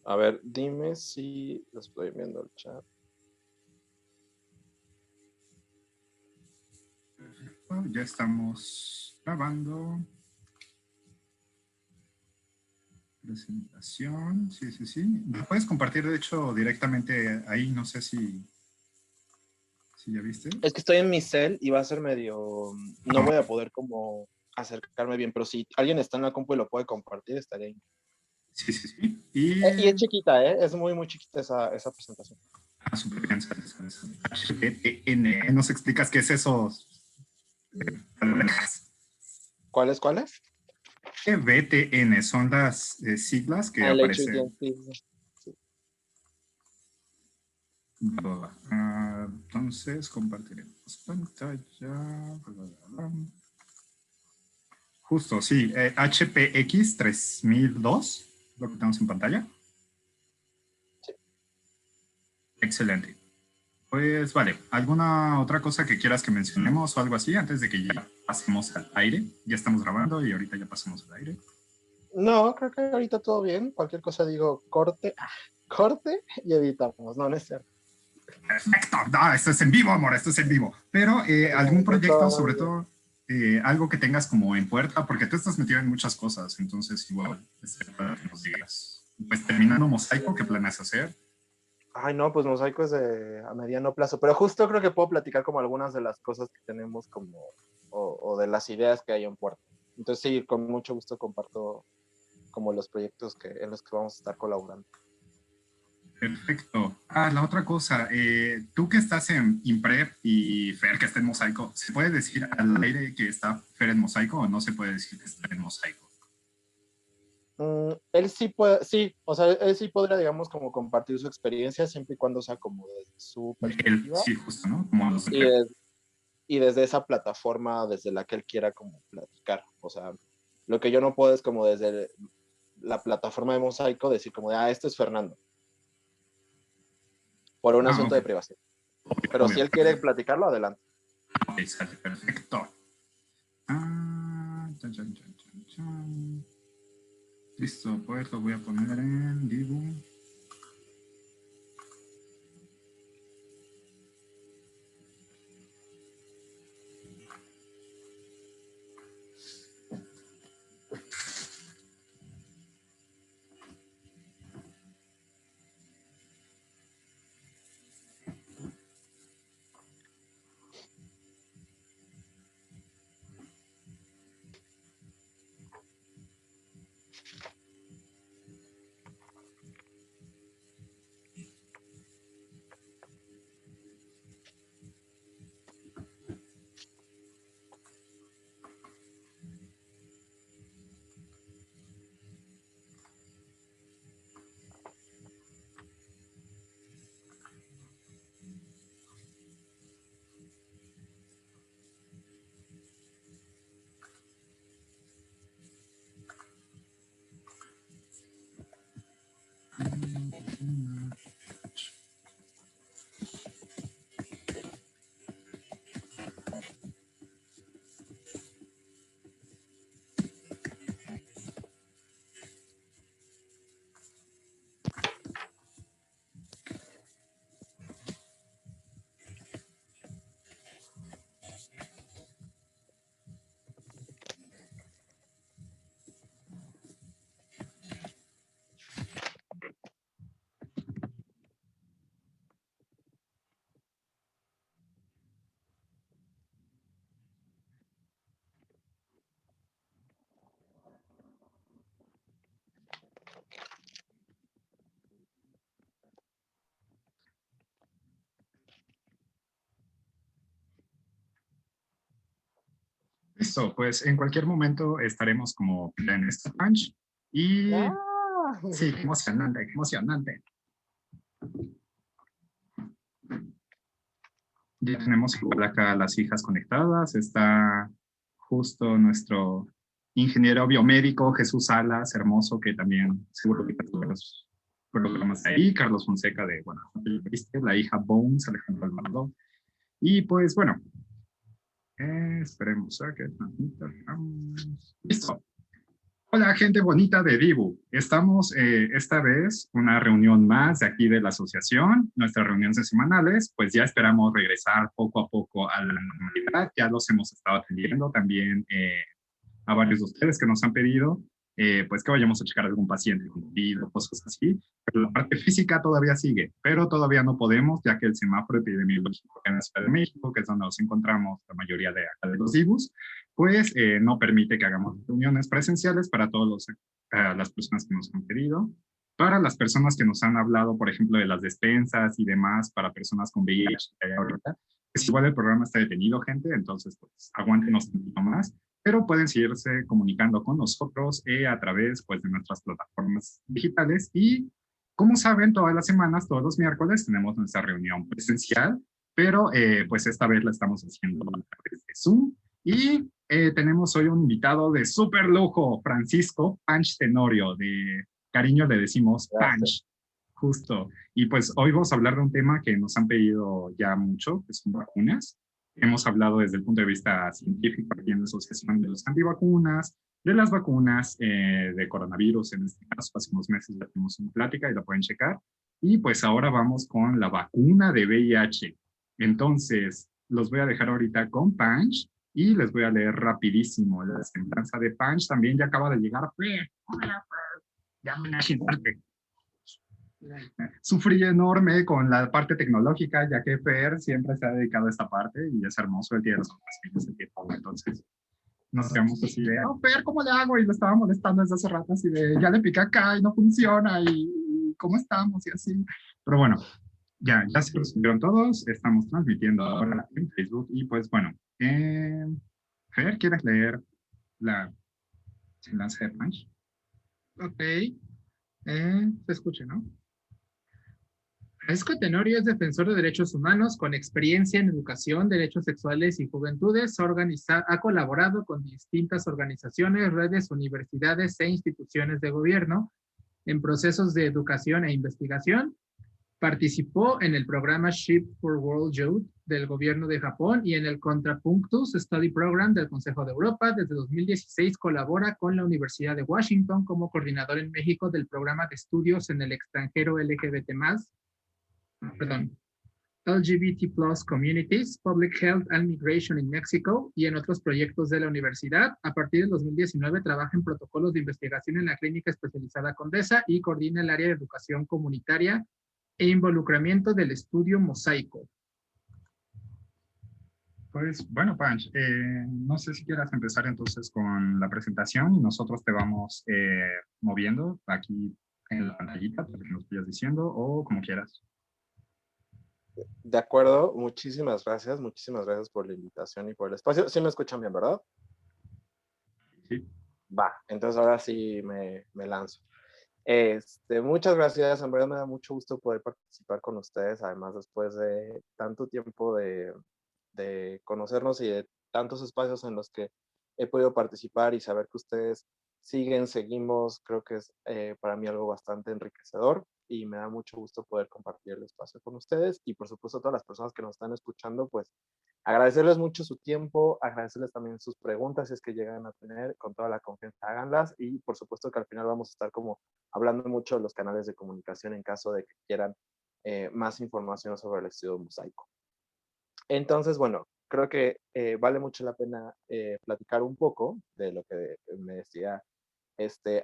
A ver, dime si lo estoy viendo el chat. Ya estamos grabando. Presentación, sí, sí, sí. Lo puedes compartir, de hecho, directamente ahí, no sé si ya viste. Es que estoy en mi cel y va a ser medio... No Ah, voy a poder como acercarme bien, pero si alguien está en la compu y lo puede compartir, estaría ahí. sí, sí, sí. Y es chiquita, ¿eh? Es muy, muy chiquita esa presentación. Súper bien, ¿sabes? HBTN. ¿Nos explicas qué es eso? ¿Cuáles, cuáles? HBTN son las siglas que El aparecen. HTTP. Sí. Entonces, compartiremos pantalla. Justo, sí. HPX 3002, lo que tenemos en pantalla. Sí. Excelente. Pues vale, ¿alguna otra cosa que quieras que mencionemos o algo así antes de que ya pasemos al aire? Ya estamos grabando y ahorita ya pasamos al aire. No, creo que ahorita todo bien. Cualquier cosa digo corte, corte y editamos. No, no es cierto. Perfecto, no, esto es en vivo, amor, esto es en vivo. Pero algún proyecto, sobre todo, algo que tengas como en puerta, porque tú estás metido en muchas cosas, entonces igual, para que nos digas. Pues terminando Mosaico, ¿qué planeas hacer? Ay, no, pues Mosaico es a mediano plazo, pero justo creo que puedo platicar como algunas de las cosas que tenemos como, o de las ideas que hay en puerta. Entonces sí, con mucho gusto comparto como los proyectos en los que vamos a estar colaborando. Perfecto. La otra cosa, tú que estás en Imprep y Fer que está en Mosaico, ¿se puede decir al aire que está Fer en Mosaico o no se puede decir que está en Mosaico? Él sí puede, sí, o sea, él sí podría, digamos, como compartir su experiencia siempre y cuando sea como desde su Él, perspectiva sí, justo, ¿no? Como los y, y desde esa plataforma desde la que él quiera como platicar. O sea, lo que yo no puedo es como desde la plataforma de Mosaico decir como de, esto es Fernando, por un asunto Ok. de privacidad. Obvio, Pero si obvio. él quiere platicarlo, adelante. Ok, sale, perfecto. Chan, chan, chan, chan, chan. Listo, pues lo voy a poner en vivo. Listo, pues en cualquier momento estaremos como en este punch. Y ¡Ah! sí, emocionante, emocionante. Ya tenemos igual acá las hijas conectadas. Está justo nuestro ingeniero biomédico Jesús Salas, hermoso, que también seguro que tuvo los programas ahí. Carlos Fonseca de, bueno, ¿viste? La hija Bones, Alejandro Alvarado. Y pues bueno, esperemos a que transmita. Listo. Hola, gente bonita de Dibu. Estamos esta vez una reunión más de aquí de la asociación, nuestras reuniones semanales, pues ya esperamos regresar poco a poco a la normalidad. Ya los hemos estado atendiendo también a varios de ustedes que nos han pedido, pues que vayamos a checar a algún paciente con COVID, cosas así. Pero la parte física todavía sigue, pero todavía no podemos, ya que el semáforo epidemiológico en la Ciudad de México, que es donde nos encontramos la mayoría de los DIBUs, pues no permite que hagamos reuniones presenciales para todas las personas que nos han pedido. Para las personas que nos han hablado, por ejemplo, de las despensas y demás para personas con VIH que hay ahorita, pues igual el programa está detenido, gente, entonces pues aguántenos un poquito más, pero pueden seguirse comunicando con nosotros a través pues, de nuestras plataformas digitales y, como saben, todas las semanas, todos los miércoles, tenemos nuestra reunión presencial, pero pues esta vez la estamos haciendo a través de Zoom y tenemos hoy un invitado de súper lujo, Francisco Panch Tenorio, de cariño le decimos Gracias. Panch, justo. Y pues hoy vamos a hablar de un tema que nos han pedido ya mucho, que son vacunas. Hemos hablado desde el punto de vista científico aquí en la Asociación de los Antivacunas, de las vacunas de coronavirus, en este caso, hace unos meses ya tuvimos una plática y la pueden checar. Y pues ahora vamos con la vacuna de VIH. Entonces, los voy a dejar ahorita con Panch y les voy a leer rapidísimo. La semblanza de Panch también ya acaba de llegar. Ya me sufrí enorme con la parte tecnológica, ya que Fer siempre se ha dedicado a esta parte y es hermoso el día de los ese tiempo. Entonces nos quedamos así de, oh, Fer, ¿cómo le hago? Y lo estaba molestando desde hace rato, así de, ya le pica acá y no funciona y cómo estamos y así. Pero bueno, ya se resolvieron todos, estamos transmitiendo ahora en Facebook y pues bueno, Fer, ¿quieres leer la semblanza de Punch? Ok, se escucha, ¿no? Francisco Tenorio es defensor de derechos humanos con experiencia en educación, derechos sexuales y juventudes. Ha colaborado con distintas organizaciones, redes, universidades e instituciones de gobierno en procesos de educación e investigación. Participó en el programa Ship for World Youth del gobierno de Japón y en el Contrapunctus Study Program del Consejo de Europa. Desde 2016 colabora con la Universidad de Washington como coordinador en México del programa de estudios en el extranjero LGBT Plus Communities, Public Health and Migration in Mexico y en otros proyectos de la universidad. A partir del 2019 trabaja en protocolos de investigación en la Clínica Especializada Condesa y coordina el área de educación comunitaria e involucramiento del estudio Mosaico. Pues bueno, Panch, no sé si quieras empezar entonces con la presentación y nosotros te vamos moviendo aquí en la pantallita para que nos vayas diciendo o como quieras. De acuerdo, muchísimas gracias por la invitación y por el espacio. Sí me escuchan bien, ¿verdad? Sí. Va, entonces ahora sí me lanzo. Muchas gracias, en verdad me da mucho gusto poder participar con ustedes, además después de tanto tiempo de conocernos y de tantos espacios en los que he podido participar y saber que ustedes seguimos, creo que es para mí algo bastante enriquecedor y me da mucho gusto poder compartir el espacio con ustedes y por supuesto a todas las personas que nos están escuchando, pues agradecerles mucho su tiempo, agradecerles también sus preguntas si es que llegan a tener, con toda la confianza háganlas y por supuesto que al final vamos a estar como hablando mucho de los canales de comunicación en caso de que quieran más información sobre el estudio Mosaico. Entonces, bueno, creo que vale mucho la pena platicar un poco de lo que me decía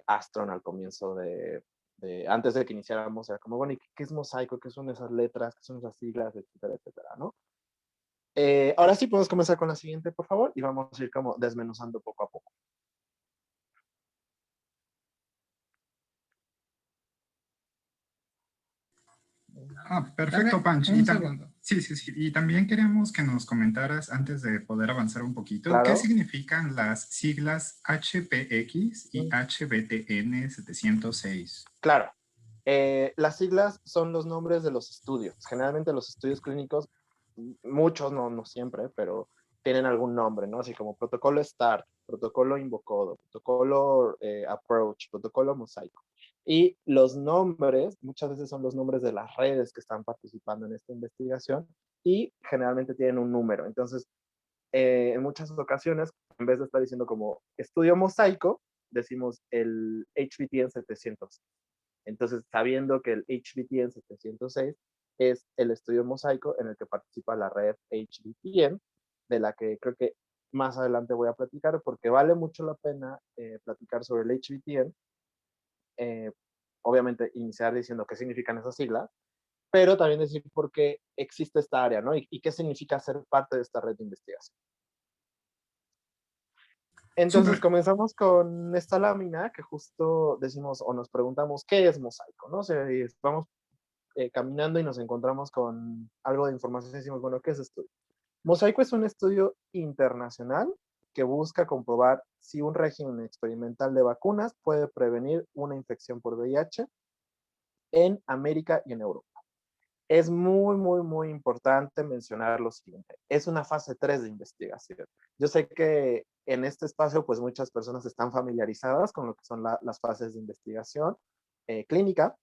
Astron al comienzo antes de que iniciáramos, era como, bueno, ¿y qué es Mosaico? ¿Qué son esas letras? ¿Qué son esas siglas? Etcétera, etcétera, ¿no? Ahora sí podemos comenzar con la siguiente, por favor, y vamos a ir como desmenuzando poco a poco. Perfecto, Panch. Un segundo. Sí. Y también queremos que nos comentaras, antes de poder avanzar un poquito, Claro. ¿qué significan las siglas HPX y HBTN 706? Claro. Las siglas son los nombres de los estudios. Generalmente los estudios clínicos, muchos, no siempre, pero tienen algún nombre, ¿no? Así como protocolo START, protocolo Invocodo, protocolo Approach, protocolo Mosaico. Y los nombres, muchas veces son los nombres de las redes que están participando en esta investigación y generalmente tienen un número. Entonces, en muchas ocasiones, en vez de estar diciendo como estudio Mosaico, decimos el HBTN 700. Entonces, sabiendo que el HBTN 706 es el estudio mosaico en el que participa la red HBTN, de la que creo que más adelante voy a platicar, porque vale mucho la pena platicar sobre el HBTN. Obviamente, iniciar diciendo qué significan esas siglas, pero también decir por qué existe esta área, ¿no? Y qué significa ser parte de esta red de investigación. Entonces comenzamos con esta lámina que justo decimos o nos preguntamos qué es mosaico, ¿no? O sea, vamos caminando y nos encontramos con algo de información y decimos, bueno, ¿qué es esto? Mosaico es un estudio internacional que busca comprobar si un régimen experimental de vacunas puede prevenir una infección por VIH en América y en Europa. Es muy, muy, muy importante mencionar lo siguiente. Es una fase 3 de investigación. Yo sé que en este espacio, pues muchas personas están familiarizadas con lo que son las fases de investigación clínica,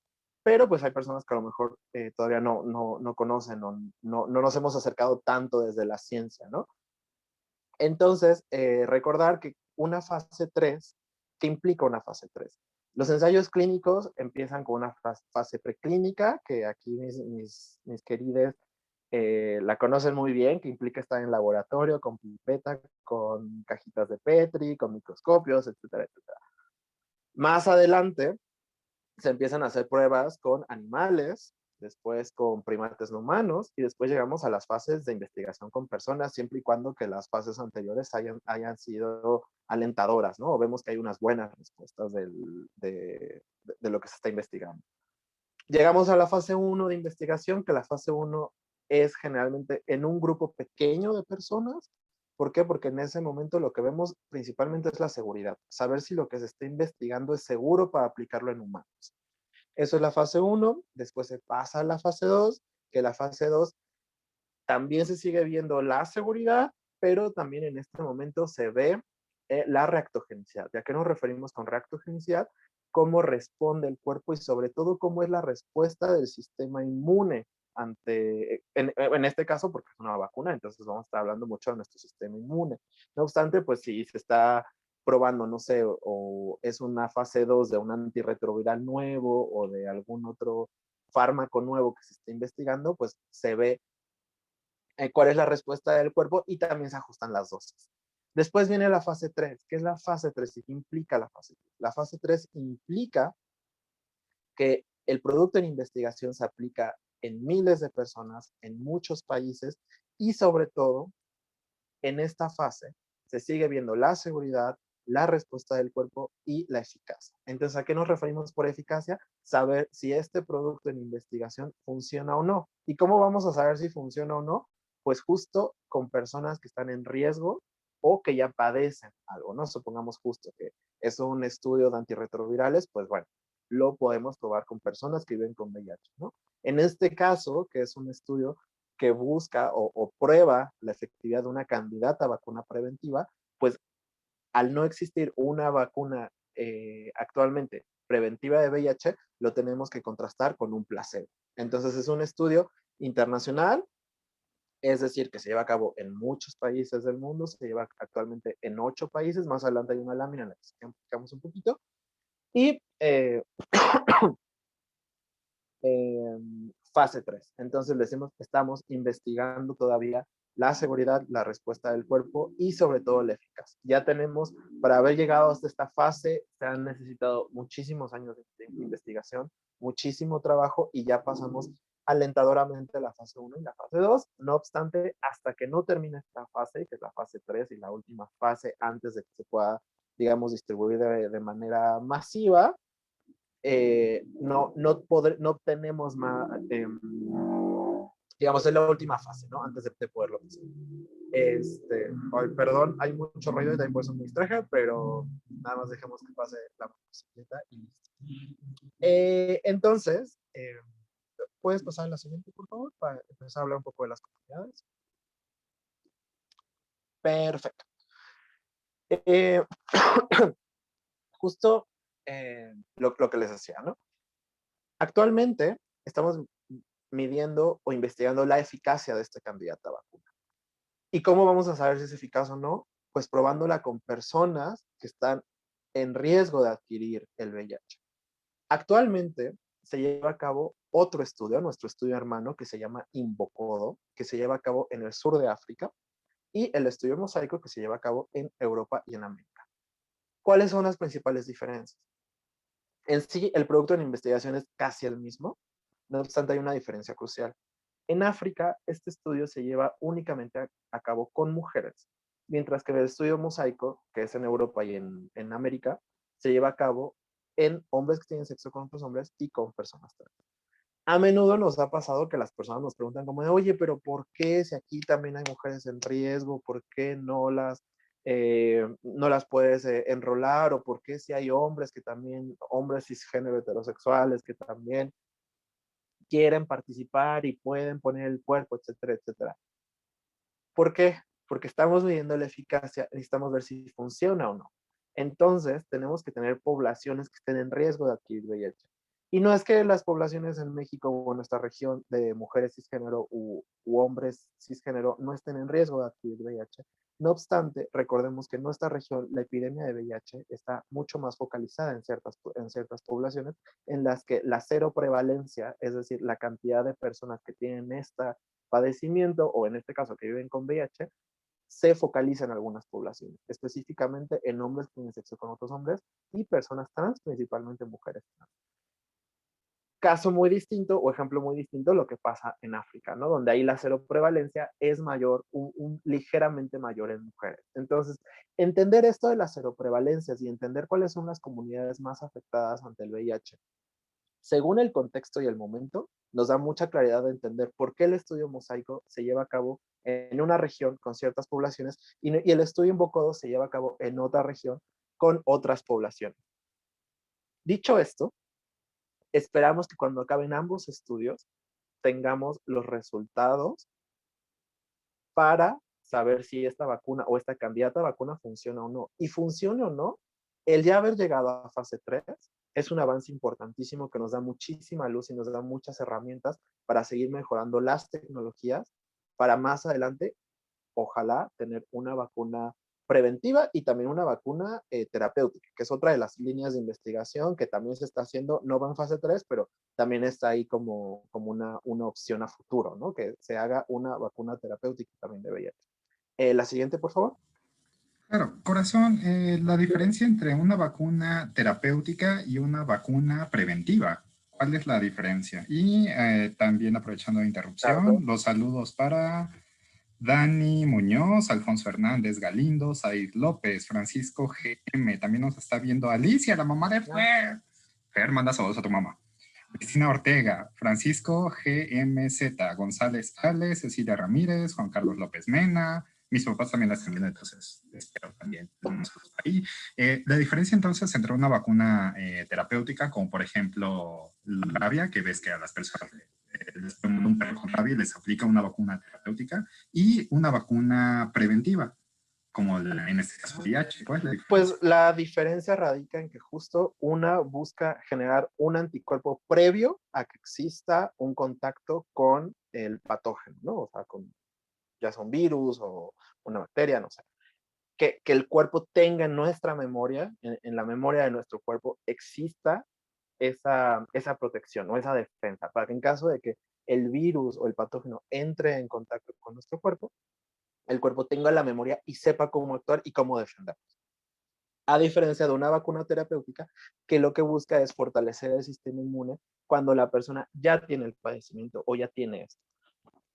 pero pues hay personas que a lo mejor todavía no conocen o no nos hemos acercado tanto desde la ciencia, ¿no? Entonces, recordar que una fase 3, ¿qué implica una fase 3? Los ensayos clínicos empiezan con una fase preclínica, que aquí mis queridos la conocen muy bien, que implica estar en laboratorio, con pipeta, con cajitas de Petri, con microscopios, etcétera, etcétera. Más adelante, se empiezan a hacer pruebas con animales, después con primates no humanos, y después llegamos a las fases de investigación con personas, siempre y cuando que las fases anteriores hayan sido alentadoras, ¿no? O vemos que hay unas buenas respuestas de lo que se está investigando. Llegamos a la fase 1 de investigación, que la fase 1 es generalmente en un grupo pequeño de personas. ¿Por qué? Porque en ese momento lo que vemos principalmente es la seguridad, saber si lo que se está investigando es seguro para aplicarlo en humanos. Eso es la fase 1, después se pasa a la fase 2, que la fase 2 también se sigue viendo la seguridad, pero también en este momento se ve la reactogenicidad. ¿A qué nos referimos con reactogenicidad? Cómo responde el cuerpo y sobre todo cómo es la respuesta del sistema inmune ante, en este caso porque es una vacuna, entonces vamos a estar hablando mucho de nuestro sistema inmune. No obstante, pues si se está probando, no sé, o es una fase 2 de un antirretroviral nuevo o de algún otro fármaco nuevo que se está investigando, pues se ve cuál es la respuesta del cuerpo y también se ajustan las dosis. Después viene la fase 3. ¿Qué es la fase 3 y qué implica la fase 3? La fase 3 implica que el producto en investigación se aplica en miles de personas, en muchos países y sobre todo en esta fase se sigue viendo la seguridad, la respuesta del cuerpo y la eficacia. Entonces, ¿a qué nos referimos por eficacia? Saber si este producto en investigación funciona o no. ¿Y cómo vamos a saber si funciona o no? Pues justo con personas que están en riesgo o que ya padecen algo, ¿no? Supongamos justo que es un estudio de antirretrovirales, pues bueno, lo podemos probar con personas que viven con VIH, ¿no? En este caso, que es un estudio que busca o prueba la efectividad de una candidata a vacuna preventiva, pues al no existir una vacuna actualmente preventiva de VIH, lo tenemos que contrastar con un placebo. Entonces es un estudio internacional, es decir, que se lleva a cabo en muchos países del mundo, se lleva actualmente en 8 países, más adelante hay una lámina en la que explicamos un poquito, y fase 3. Entonces decimos que estamos investigando todavía la seguridad, la respuesta del cuerpo y sobre todo la eficacia. Ya tenemos, para haber llegado hasta esta fase, se han necesitado muchísimos años de investigación, muchísimo trabajo y ya pasamos alentadoramente a la fase 1 y la fase 2. No obstante, hasta que no termine esta fase, que es la fase 3 y la última fase antes de que se pueda, digamos, distribuir de manera masiva, no obtenemos más, digamos, es la última fase, ¿no? Antes de poderlo hacer. Perdón, hay mucho ruido y también por eso me distraje, pero nada más dejemos que pase la motocicleta y listo. Entonces, ¿puedes pasar a la siguiente, por favor? Para empezar a hablar un poco de las comunidades. Perfecto. Justo lo que les decía, ¿no? Actualmente estamos midiendo o investigando la eficacia de este candidato a vacuna. ¿Y cómo vamos a saber si es eficaz o no? Pues probándola con personas que están en riesgo de adquirir el VIH. Actualmente se lleva a cabo otro estudio, nuestro estudio hermano, que se llama Invocodo, que se lleva a cabo en el sur de África, y el estudio Mosaico, que se lleva a cabo en Europa y en América. ¿Cuáles son las principales diferencias? En sí, el producto de la investigación es casi el mismo, no obstante hay una diferencia crucial. En África, este estudio se lleva únicamente a cabo con mujeres, mientras que el estudio Mosaico, que es en Europa y en América, se lleva a cabo en hombres que tienen sexo con otros hombres y con personas trans. A menudo nos ha pasado que las personas nos preguntan como de, oye, pero ¿por qué si aquí también hay mujeres en riesgo? ¿Por qué no las puedes enrolar? ¿O por qué si hay hombres que también, hombres cisgénero heterosexuales que también quieren participar y pueden poner el cuerpo, etcétera, etcétera? ¿Por qué? Porque estamos midiendo la eficacia, necesitamos ver si funciona o no. Entonces, tenemos que tener poblaciones que estén en riesgo de adquirir VIH. Y no es que las poblaciones en México o en nuestra región de mujeres cisgénero u hombres cisgénero no estén en riesgo de adquirir VIH. No obstante, recordemos que en nuestra región la epidemia de VIH está mucho más focalizada en ciertas poblaciones en las que la cero prevalencia, es decir, la cantidad de personas que tienen esta padecimiento, o en este caso que viven con VIH, se focaliza en algunas poblaciones, específicamente en hombres que tienen sexo con otros hombres y personas trans, principalmente mujeres trans. Caso muy distinto o ejemplo muy distinto lo que pasa en África, ¿no? Donde ahí la seroprevalencia es mayor, ligeramente mayor en mujeres. Entonces, entender esto de las seroprevalencias y entender cuáles son las comunidades más afectadas ante el VIH según el contexto y el momento, nos da mucha claridad de entender por qué el estudio Mosaico se lleva a cabo en una región con ciertas poblaciones y el estudio Invocodo se lleva a cabo en otra región con otras poblaciones. Dicho esto, esperamos que cuando acaben ambos estudios tengamos los resultados para saber si esta vacuna o esta candidata a vacuna funciona o no. Y funcione o no, el ya haber llegado a fase 3 es un avance importantísimo que nos da muchísima luz y nos da muchas herramientas para seguir mejorando las tecnologías para más adelante, ojalá, tener una vacuna preventiva y también una vacuna terapéutica, que es otra de las líneas de investigación que también se está haciendo, no va en fase 3, pero también está ahí como una opción a futuro, ¿no? Que se haga una vacuna terapéutica también de VIH. La siguiente, por favor. Claro, corazón, la diferencia entre una vacuna terapéutica y una vacuna preventiva, ¿cuál es la diferencia? Y también aprovechando la interrupción, Claro. los saludos para Dani Muñoz, Alfonso Hernández Galindo, Said López, Francisco GM, también nos está viendo Alicia, la mamá de Fer. Fer, manda saludos a tu mamá. Cristina Ortega, Francisco GMZ, González Ale, Cecilia Ramírez, Juan Carlos López Mena, mis papás también las están viendo, entonces espero también ahí. La diferencia entonces entre una vacuna terapéutica, como por ejemplo la rabia, que ves que a las personas les ponen un perro con rabia y les aplica una vacuna terapéutica, y una vacuna preventiva, como en este caso VIH. ¿Cuál es la diferencia? Pues la diferencia radica en que justo una busca generar un anticuerpo previo a que exista un contacto con el patógeno, ¿no? O sea, con ya sea un virus o una bacteria, no sé. Que el cuerpo tenga en nuestra memoria, en la memoria de nuestro cuerpo, exista esa protección o esa defensa, para que en caso de que el virus o el patógeno entre en contacto con nuestro cuerpo, el cuerpo tenga la memoria y sepa cómo actuar y cómo defendernos. A diferencia de una vacuna terapéutica, que lo que busca es fortalecer el sistema inmune cuando la persona ya tiene el padecimiento o ya tiene esto.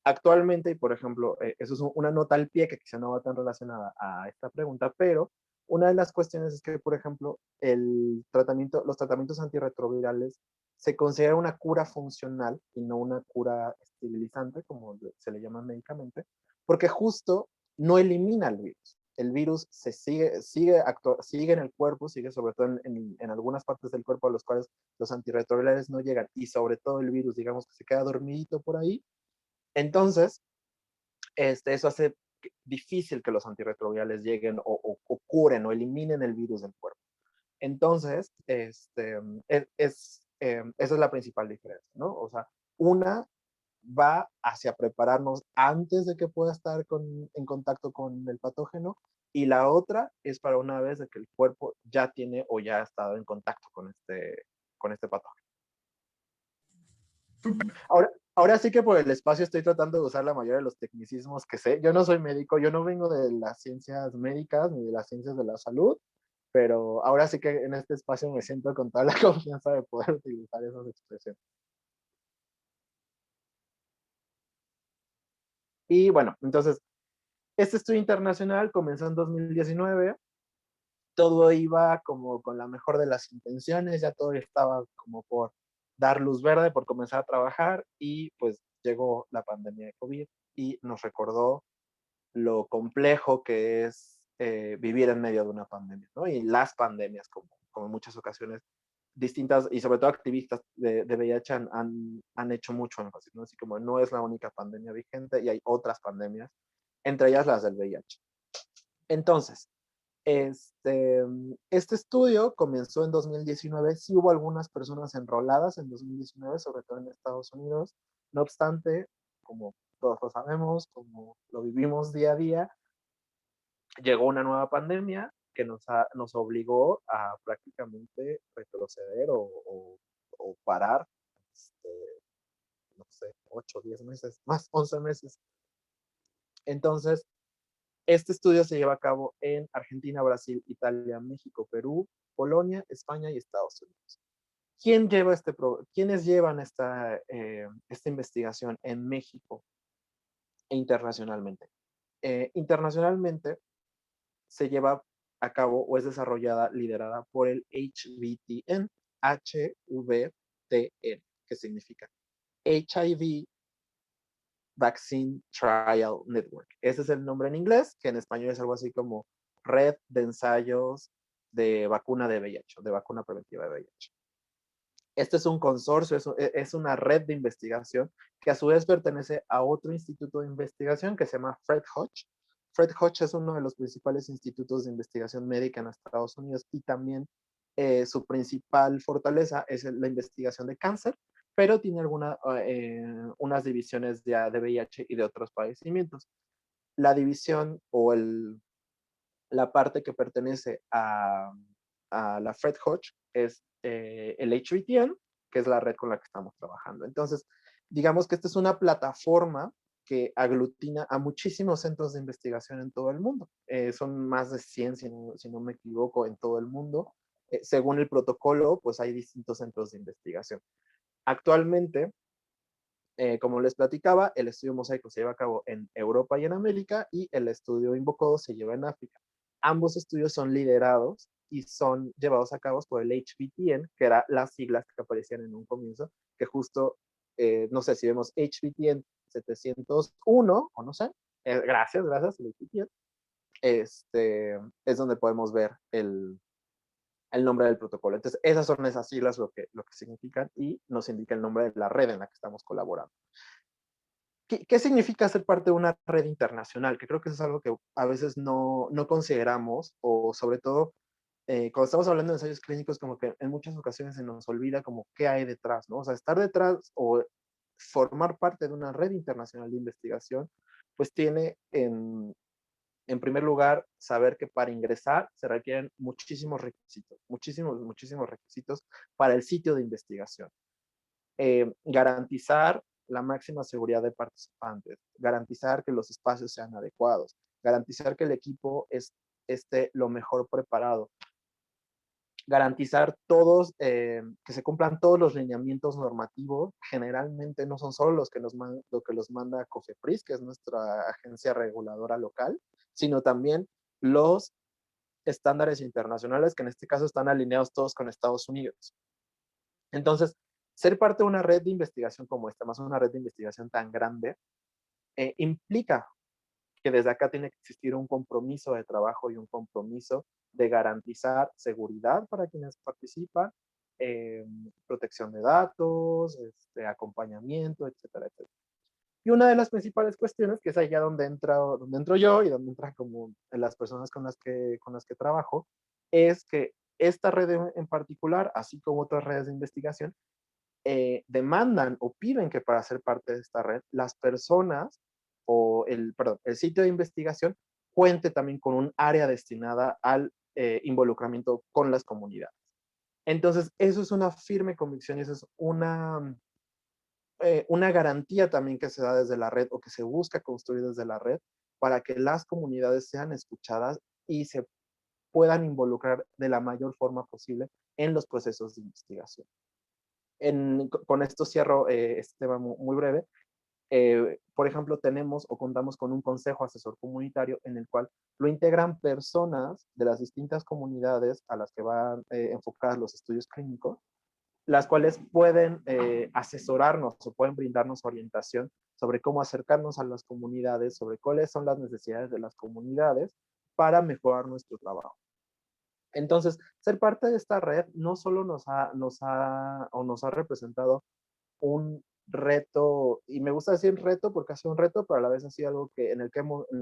Actualmente, y por ejemplo, eso es una nota al pie que quizá no va tan relacionada a esta pregunta, pero una de las cuestiones es que, por ejemplo, los tratamientos antirretrovirales se considera una cura funcional y no una cura esterilizante, como se le llama médicamente, porque justo no elimina el virus. El virus sigue en el cuerpo, sigue sobre todo en algunas partes del cuerpo a los cuales los antirretrovirales no llegan, y sobre todo el virus, digamos que se queda dormidito por ahí. Entonces, eso hace difícil que los antirretrovirales lleguen o curen o eliminen el virus del cuerpo. Entonces, esa es la principal diferencia, ¿no? O sea, una va hacia prepararnos antes de que pueda estar en contacto con el patógeno y la otra es para una vez de que el cuerpo ya tiene o ya ha estado en contacto con este patógeno. Ahora sí que por el espacio estoy tratando de usar la mayoría de los tecnicismos que sé. Yo no soy médico, yo no vengo de las ciencias médicas ni de las ciencias de la salud, pero ahora sí que en este espacio me siento con toda la confianza de poder utilizar esas expresiones. Y bueno, entonces, este estudio internacional comenzó en 2019, todo iba como con la mejor de las intenciones, ya todo estaba como por dar luz verde, por comenzar a trabajar, y pues llegó la pandemia de COVID y nos recordó lo complejo que es vivir en medio de una pandemia, ¿no? Y las pandemias, como en muchas ocasiones, distintas, y sobre todo activistas de VIH han hecho mucho énfasis, ¿no? Así como no es la única pandemia vigente y hay otras pandemias, entre ellas las del VIH. Entonces, este estudio comenzó en 2019, sí hubo algunas personas enroladas en 2019, sobre todo en Estados Unidos. No obstante, como todos lo sabemos, como lo vivimos día a día, llegó una nueva pandemia que nos obligó a prácticamente retroceder o parar, este, no sé, 8, 10 meses, más 11 meses. Entonces, este estudio se lleva a cabo en Argentina, Brasil, Italia, México, Perú, Polonia, España y Estados Unidos. ¿Quiénes llevan esta investigación en México e internacionalmente? Internacionalmente se lleva a cabo o es desarrollada, liderada por el HVTN, HVTN, que significa HIV Vaccine Trial Network. Ese es el nombre en inglés, que en español es algo así como Red de Ensayos de Vacuna de VIH, de Vacuna Preventiva de VIH. Este es un consorcio, es una red de investigación que a su vez pertenece a otro instituto de investigación que se llama Fred Hutch. Fred Hutch es uno de los principales institutos de investigación médica en Estados Unidos y también su principal fortaleza es la investigación de cáncer, pero tiene unas divisiones de VIH y de otros padecimientos. La división o la parte que pertenece a la Fred Hutch es el HVTN, que es la red con la que estamos trabajando. Entonces, digamos que esta es una plataforma que aglutina a muchísimos centros de investigación en todo el mundo. Son más de 100, si no me equivoco, en todo el mundo. Según el protocolo, pues hay distintos centros de investigación. Actualmente, como les platicaba, el estudio Mosaico se lleva a cabo en Europa y en América, y el estudio Invocodo se lleva en África. Ambos estudios son liderados y son llevados a cabo por el HVTN, que eran las siglas que aparecían en un comienzo, que justo, no sé si vemos HVTN 701, o no sé, gracias, el HVTN, es donde podemos ver el nombre del protocolo. Entonces, esas son esas siglas lo que significan, y nos indica el nombre de la red en la que estamos colaborando. ¿Qué significa ser parte de una red internacional? Que creo que eso es algo que a veces no consideramos, o sobre todo cuando estamos hablando de ensayos clínicos, como que en muchas ocasiones se nos olvida como qué hay detrás, ¿no? O sea, estar detrás o formar parte de una red internacional de investigación, pues tiene en primer lugar, saber que para ingresar se requieren muchísimos requisitos, muchísimos requisitos para el sitio de investigación. Garantizar la máxima seguridad de participantes, garantizar que los espacios sean adecuados, garantizar que el equipo esté lo mejor preparado, garantizar que se cumplan todos los lineamientos normativos. Generalmente no son solo lo que los manda COFEPRIS, que es nuestra agencia reguladora local, sino también los estándares internacionales, que en este caso están alineados todos con Estados Unidos. Entonces, ser parte de una red de investigación como esta, más una red de investigación tan grande, implica que desde acá tiene que existir un compromiso de trabajo y un compromiso de garantizar seguridad para quienes participan, protección de datos, acompañamiento, etcétera, etcétera. Y una de las principales cuestiones, que es allá donde entro yo y donde entran como las personas con las que trabajo, es que esta red en particular, así como otras redes de investigación, demandan o piden que para ser parte de esta red, las personas el sitio de investigación cuente también con un área destinada al involucramiento con las comunidades. Entonces, eso es una firme convicción y eso es una garantía también que se da desde la red o que se busca construir desde la red para que las comunidades sean escuchadas y se puedan involucrar de la mayor forma posible en los procesos de investigación. Con esto cierro este tema muy breve. Por ejemplo, tenemos o contamos con un consejo asesor comunitario en el cual lo integran personas de las distintas comunidades a las que van enfocados los estudios clínicos, las cuales pueden asesorarnos o pueden brindarnos orientación sobre cómo acercarnos a las comunidades, sobre cuáles son las necesidades de las comunidades para mejorar nuestro trabajo. Entonces, ser parte de esta red no solo nos ha representado un reto, y me gusta decir reto porque ha sido un reto, pero a la vez ha sido algo en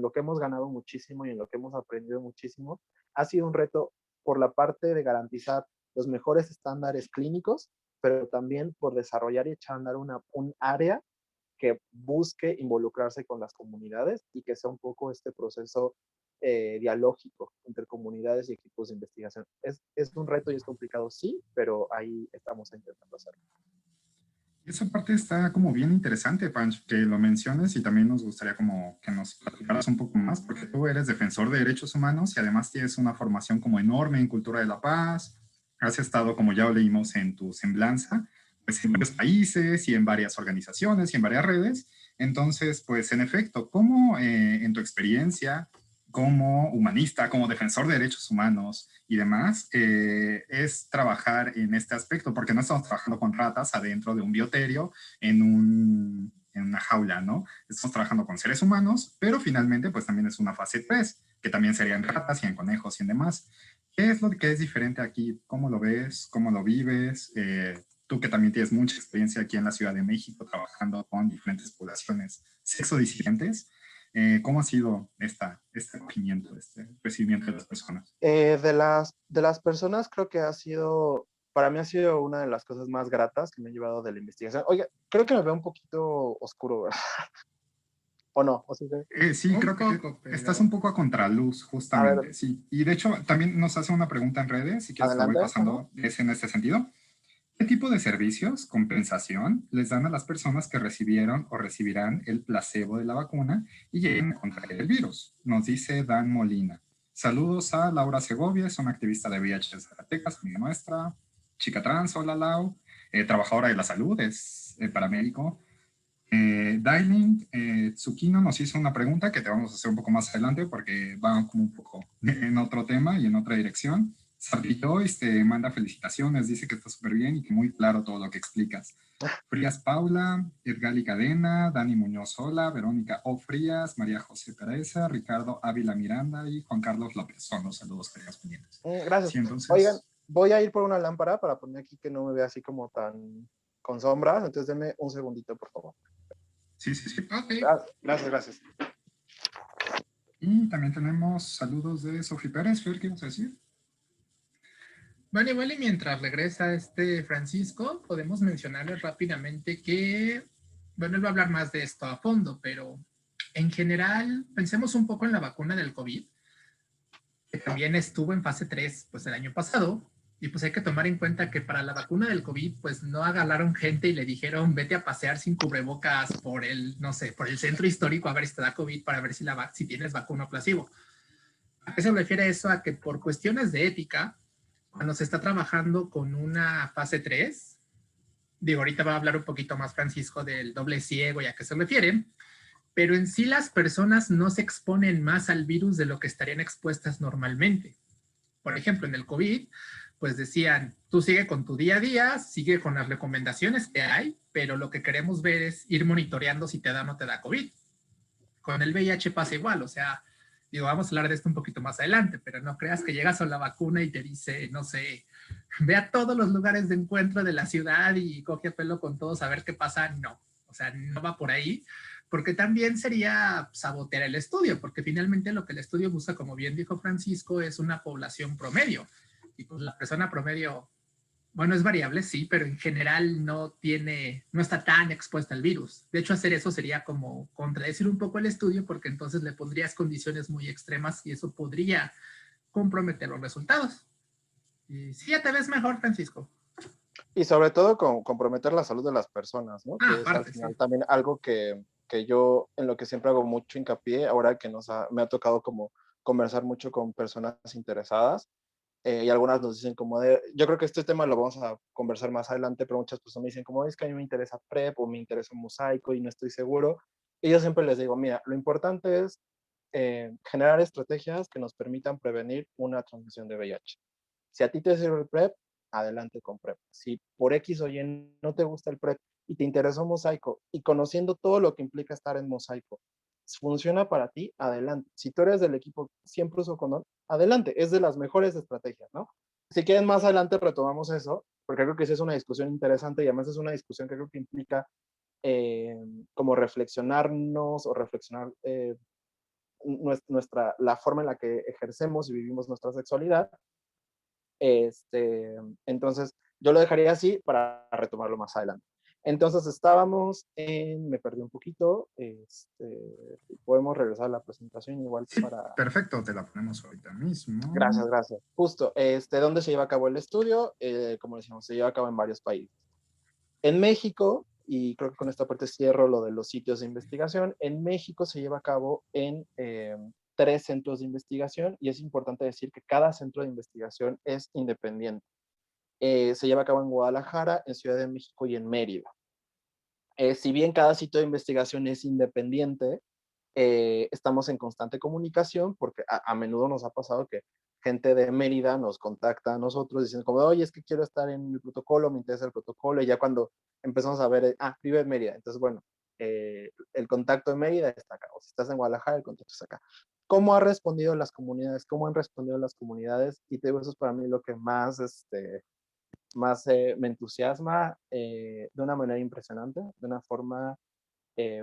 lo que hemos ganado muchísimo y en lo que hemos aprendido muchísimo, ha sido un reto por la parte de garantizar los mejores estándares clínicos, pero también por desarrollar y echar a andar un área que busque involucrarse con las comunidades y que sea un poco este proceso dialógico entre comunidades y equipos de investigación. Es un reto y es complicado, sí, pero ahí estamos intentando hacerlo. Esa parte está como bien interesante, Pancho, que lo menciones y también nos gustaría como que nos platicaras un poco más, porque tú eres defensor de derechos humanos y además tienes una formación como enorme en cultura de la paz, has estado, como ya leímos en tu semblanza, pues en varios países y en varias organizaciones y en varias redes. Entonces, pues en efecto, ¿cómo en tu experiencia como humanista, como defensor de derechos humanos y demás, es trabajar en este aspecto? Porque no estamos trabajando con ratas adentro de un bioterio en una jaula, ¿no? Estamos trabajando con seres humanos, pero finalmente pues también es una fase 3, que también sería en ratas y en conejos y en demás. ¿Qué es lo que es diferente aquí? ¿Cómo lo ves? ¿Cómo lo vives? Tú que también tienes mucha experiencia aquí en la Ciudad de México trabajando con diferentes poblaciones sexodisidentes, ¿cómo ha sido este acogimiento, este recibimiento de las personas? De las personas creo que para mí ha sido una de las cosas más gratas que me he llevado de la investigación. Oiga, creo que me veo un poquito oscuro, ¿verdad? ¿O no? ¿O sí, sí, creo que estás un poco a contraluz, justamente, sí. Y de hecho, también nos hace una pregunta en redes, si quieres te voy pasando, es en este sentido. ¿Qué tipo de servicios, compensación, les dan a las personas que recibieron o recibirán el placebo de la vacuna y lleguen a contraer el virus? Nos dice Dan Molina. Saludos a Laura Segovia, es una activista de VIH de Zacatecas, amiga nuestra. Chica trans, hola Lau. Trabajadora de la salud, es paramédico. Dailing Tsukino nos hizo una pregunta que te vamos a hacer un poco más adelante porque va como un poco en otro tema y en otra dirección. Sabrilois te manda felicitaciones, dice que está súper bien y que muy claro todo lo que explicas. Frías Paula, Edgali Cadena, Dani Muñoz Hola, Verónica O. Frías, María José Pereza, Ricardo Ávila Miranda y Juan Carlos López. Son los saludos que tenemos pendientes. Gracias. Sí, entonces... Oigan, voy a ir por una lámpara para poner aquí que no me vea así como tan con sombras, entonces denme un segundito, por favor. Sí. Okay. Gracias. Y también tenemos saludos de Sofía Pérez. Fer, ¿qué ibas a decir? Vale, mientras regresa Francisco, podemos mencionarles rápidamente que, bueno, él va a hablar más de esto a fondo, pero en general, pensemos un poco en la vacuna del COVID, que también estuvo en fase 3, pues el año pasado, y pues hay que tomar en cuenta que para la vacuna del COVID, pues no agarraron gente y le dijeron, vete a pasear sin cubrebocas por el, no sé, por el centro histórico a ver si te da COVID para ver si tienes vacuna o placebo. ¿A qué se refiere eso? A que por cuestiones de ética, cuando se está trabajando con una fase 3, digo, ahorita va a hablar un poquito más Francisco del doble ciego y a qué se refiere, pero en sí las personas no se exponen más al virus de lo que estarían expuestas normalmente. Por ejemplo, en el COVID, pues decían, tú sigue con tu día a día, sigue con las recomendaciones que hay, pero lo que queremos ver es ir monitoreando si te da o no te da COVID. Con el VIH pasa igual, o sea, digo, vamos a hablar de esto un poquito más adelante, pero no creas que llegas a la vacuna y te dice, no sé, ve a todos los lugares de encuentro de la ciudad y coge a pelo con todos a ver qué pasa. No, o sea, no va por ahí, porque también sería sabotear el estudio, porque finalmente lo que el estudio busca, como bien dijo Francisco, es una población promedio. Y pues la persona promedio Bueno, es variable, sí, pero en general no está tan expuesta al virus. De hecho, hacer eso sería como contradecir un poco el estudio, porque entonces le pondrías condiciones muy extremas y eso podría comprometer los resultados. Y sí, ya te ves mejor, Francisco. Y sobre todo comprometer la salud de las personas, ¿no? Ah, Que es al aparte, sí. final también algo que yo en lo que siempre hago mucho hincapié, ahora que me ha tocado como conversar mucho con personas interesadas, y algunas nos dicen como de, yo creo que este tema lo vamos a conversar más adelante, pero muchas personas me dicen como, es que a mí me interesa PrEP o me interesa mosaico y no estoy seguro. Y yo siempre les digo, mira, lo importante es generar estrategias que nos permitan prevenir una transmisión de VIH. Si a ti te sirve el PrEP, adelante con PrEP. Si por X o Y no te gusta el PrEP y te interesó mosaico y conociendo todo lo que implica estar en mosaico, funciona para ti, adelante. Si tú eres del equipo siempre uso condón, adelante. Es de las mejores estrategias, ¿no? Si quieren más adelante retomamos eso, porque creo que esa es una discusión interesante y además es una discusión que creo que implica como reflexionarnos o reflexionar la forma en la que ejercemos y vivimos nuestra sexualidad. Entonces, yo lo dejaría así para retomarlo más adelante. Entonces, me perdí un poquito, podemos regresar a la presentación igual Sí, para... perfecto, te la ponemos ahorita mismo. Gracias, gracias. Justo, ¿dónde se lleva a cabo el estudio? Como decíamos, se lleva a cabo en varios países. En México, y creo que con esta parte cierro lo de los sitios de investigación, en México se lleva a cabo en 3 centros de investigación y es importante decir que cada centro de investigación es independiente. Se lleva a cabo en Guadalajara, en Ciudad de México y en Mérida. Si bien cada sitio de investigación es independiente, estamos en constante comunicación porque a menudo nos ha pasado que gente de Mérida nos contacta a nosotros diciendo como, oye, es que quiero estar en el protocolo, me interesa el protocolo, y ya cuando empezamos a ver, vive en Mérida, entonces bueno, el contacto de Mérida está acá, o si estás en Guadalajara, el contacto está acá. ¿Cómo ha respondido las comunidades? ¿Cómo han respondido las comunidades? Y te digo, eso es para mí lo que más me entusiasma de una manera impresionante, de una forma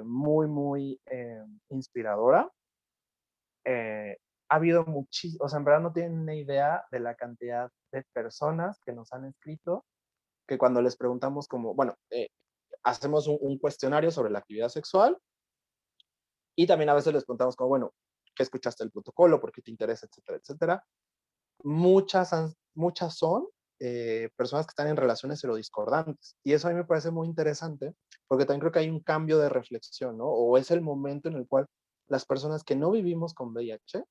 muy, muy inspiradora. Ha habido muchísimo, o sea, en verdad no tienen una idea de la cantidad de personas que nos han escrito, que cuando les preguntamos como, bueno, hacemos un cuestionario sobre la actividad sexual y también a veces les preguntamos como, bueno, ¿qué escuchaste del protocolo? ¿Por qué te interesa? Etcétera, etcétera. Muchas son personas que están en relaciones serodiscordantes. Y eso a mí me parece muy interesante, porque también creo que hay un cambio de reflexión, ¿no? O es el momento en el cual las personas que no vivimos con VIH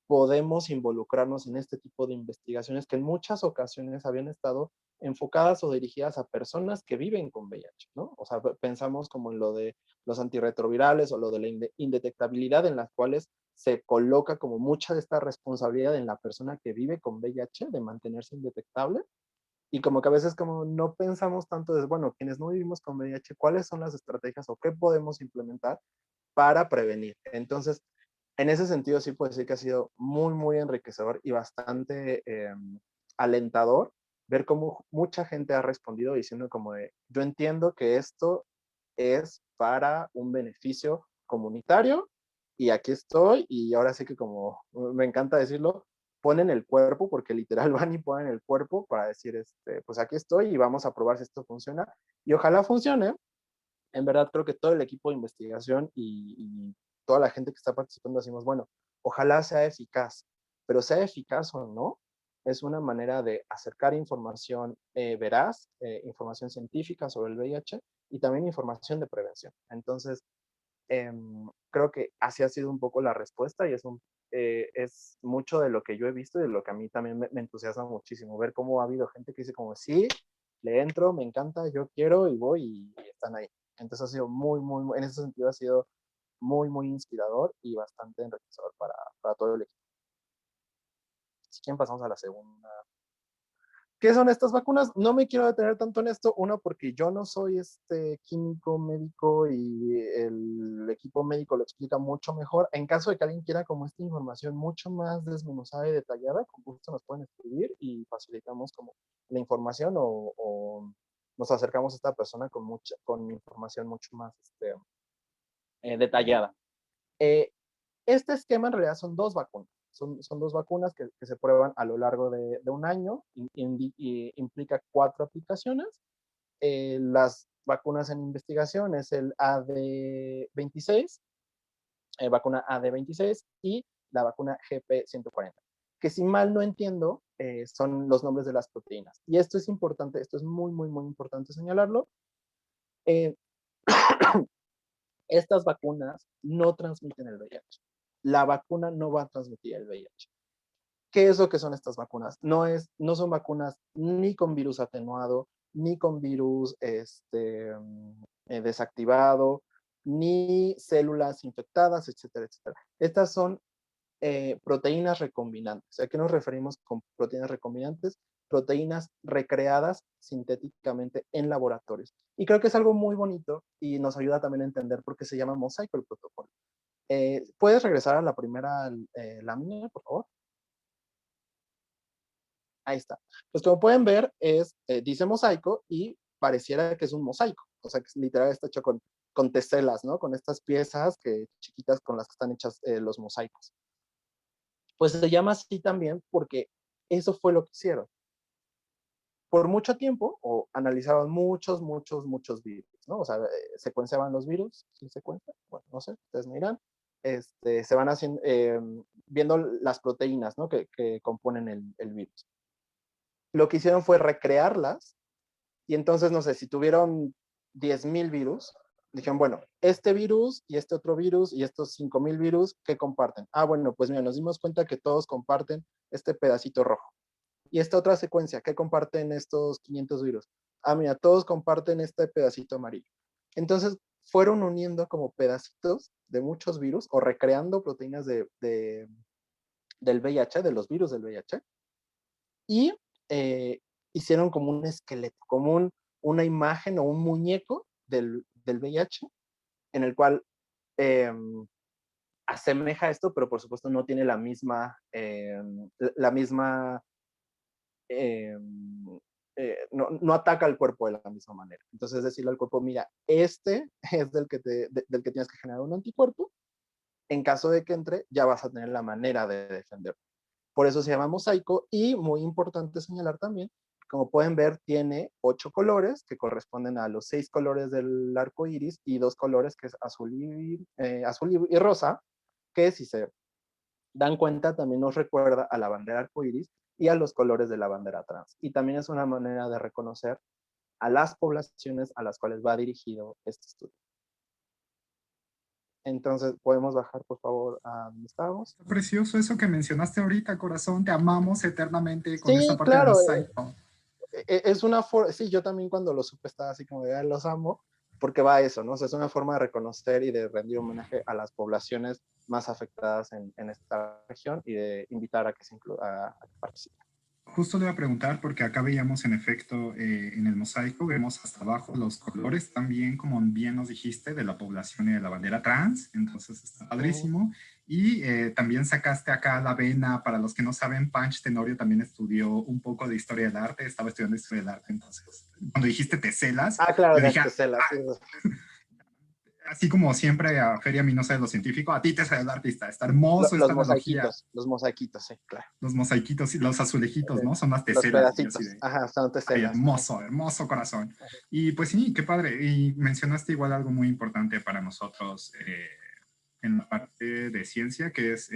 podemos involucrarnos en este tipo de investigaciones que en muchas ocasiones habían estado enfocadas o dirigidas a personas que viven con VIH, ¿no? O sea, pensamos como en lo de los antirretrovirales o lo de la indetectabilidad en las cuales se coloca como mucha de esta responsabilidad en la persona que vive con VIH de mantenerse indetectable y como que a veces como no pensamos tanto de, bueno, quienes no vivimos con VIH, ¿cuáles son las estrategias o qué podemos implementar para prevenir? Entonces, en ese sentido sí puedo decir que ha sido muy, muy enriquecedor y bastante alentador ver cómo mucha gente ha respondido diciendo como de, yo entiendo que esto es para un beneficio comunitario y aquí estoy y ahora sí que como me encanta decirlo, ponen el cuerpo porque literal van y ponen el cuerpo para decir, pues aquí estoy y vamos a probar si esto funciona y ojalá funcione. En verdad creo que todo el equipo de investigación y toda la gente que está participando decimos, bueno, ojalá sea eficaz, pero sea eficaz o no, es una manera de acercar información veraz, información científica sobre el VIH y también información de prevención. Entonces, creo que así ha sido un poco la respuesta y es mucho de lo que yo he visto y de lo que a mí también me entusiasma muchísimo, ver cómo ha habido gente que dice como, sí, le entro, me encanta, yo quiero y voy y están ahí. Entonces ha sido en ese sentido ha sido muy, muy inspirador y bastante enriquecedor para todo el equipo. Si quieren pasamos a la segunda. ¿Qué son estas vacunas? No me quiero detener tanto en esto, uno, porque yo no soy químico médico y el equipo médico lo explica mucho mejor. En caso de que alguien quiera como esta información mucho más desmenuzada y detallada, con gusto nos pueden escribir y facilitamos como la información o nos acercamos a esta persona con información mucho más detallada. Este esquema en realidad son 2 vacunas. son dos vacunas que se prueban a lo largo de un año, y implica 4 aplicaciones. Las vacunas en investigación es el AD26, vacuna AD26 y la vacuna GP140, que si mal no entiendo, son los nombres de las proteínas. Y esto es importante, esto es muy, muy, muy importante señalarlo. Eh, estas vacunas no transmiten el VIH. La vacuna no va a transmitir el VIH. ¿Qué es lo que son estas vacunas? No son vacunas ni con virus atenuado, ni con virus desactivado, ni células infectadas, etcétera, etcétera. Estas son proteínas recombinantes. ¿A qué nos referimos con proteínas recombinantes? Proteínas recreadas sintéticamente en laboratorios. Y creo que es algo muy bonito y nos ayuda también a entender por qué se llama mosaico el protocolo. ¿Puedes regresar a la primera lámina, por favor? Ahí está. Pues como pueden ver, dice mosaico y pareciera que es un mosaico. O sea, que literal está hecho con teselas, ¿no? Con estas piezas chiquitas con las que están hechas los mosaicos. Pues se llama así también porque eso fue lo que hicieron. Por mucho tiempo, o analizaban muchos virus, ¿no? O sea, secuenciaban los virus, ¿sí secuencia? Bueno, no sé, ustedes me dirán. Se van haciendo, viendo las proteínas, ¿no? que componen el virus. Lo que hicieron fue recrearlas, y entonces, no sé, si tuvieron 10,000 virus, dijeron, bueno, este virus y este otro virus y estos 5,000 virus, ¿qué comparten? Ah, bueno, pues mira, nos dimos cuenta que todos comparten este pedacito rojo. Y esta otra secuencia, ¿qué comparten estos 500 virus? Ah, mira, todos comparten este pedacito amarillo. Entonces, fueron uniendo como pedacitos de muchos virus o recreando proteínas del VIH, de los virus del VIH, y hicieron como un esqueleto, como una imagen o un muñeco del VIH, en el cual eh, asemeja esto, pero por supuesto no tiene la misma no ataca al cuerpo de la misma manera. Entonces, decirle al cuerpo, mira, este es del que tienes que generar un anticuerpo. En caso de que entre, ya vas a tener la manera de defenderlo. Por eso se llama mosaico, y muy importante señalar también, como pueden ver, tiene 8 colores que corresponden a los 6 colores del arco iris y 2 colores que es azul y rosa, que si se dan cuenta también nos recuerda a la bandera arco iris y a los colores de la bandera trans. Y también es una manera de reconocer a las poblaciones a las cuales va dirigido este estudio. Entonces, podemos bajar, por favor, a donde estábamos. Precioso eso que mencionaste ahorita, corazón. Te amamos eternamente con esta Sí, parte del claro. mosaico. Es una forma, sí, yo también cuando lo supe estaba así como de, los amo, porque va a eso, ¿no? O sea, es una forma de reconocer y de rendir homenaje a las poblaciones más afectadas en esta región, y de invitar a que a que participen. Justo le iba a preguntar porque acá veíamos en efecto en el mosaico, vemos hasta abajo los colores también, como bien nos dijiste, de la población y de la bandera trans, entonces está padrísimo. Y también sacaste acá la vena, para los que no saben, Panch Tenorio también estudió un poco de historia del arte, estaba estudiando historia del arte, entonces cuando dijiste teselas, Ah, claro, yo de dije, Antesela, sí. así como siempre a Feria Minosa de lo Científico, a ti te sale el artista, está hermoso esta analogía. Los mosaiquitos, sí, claro. Los mosaiquitos y los azulejitos, ¿no? Son las Los teselas. Y así pedacitos, de, ajá, son ay, teselas. hermoso, hermoso corazón. Y pues sí, qué padre. Y mencionaste igual algo muy importante para nosotros en la parte de ciencia, que es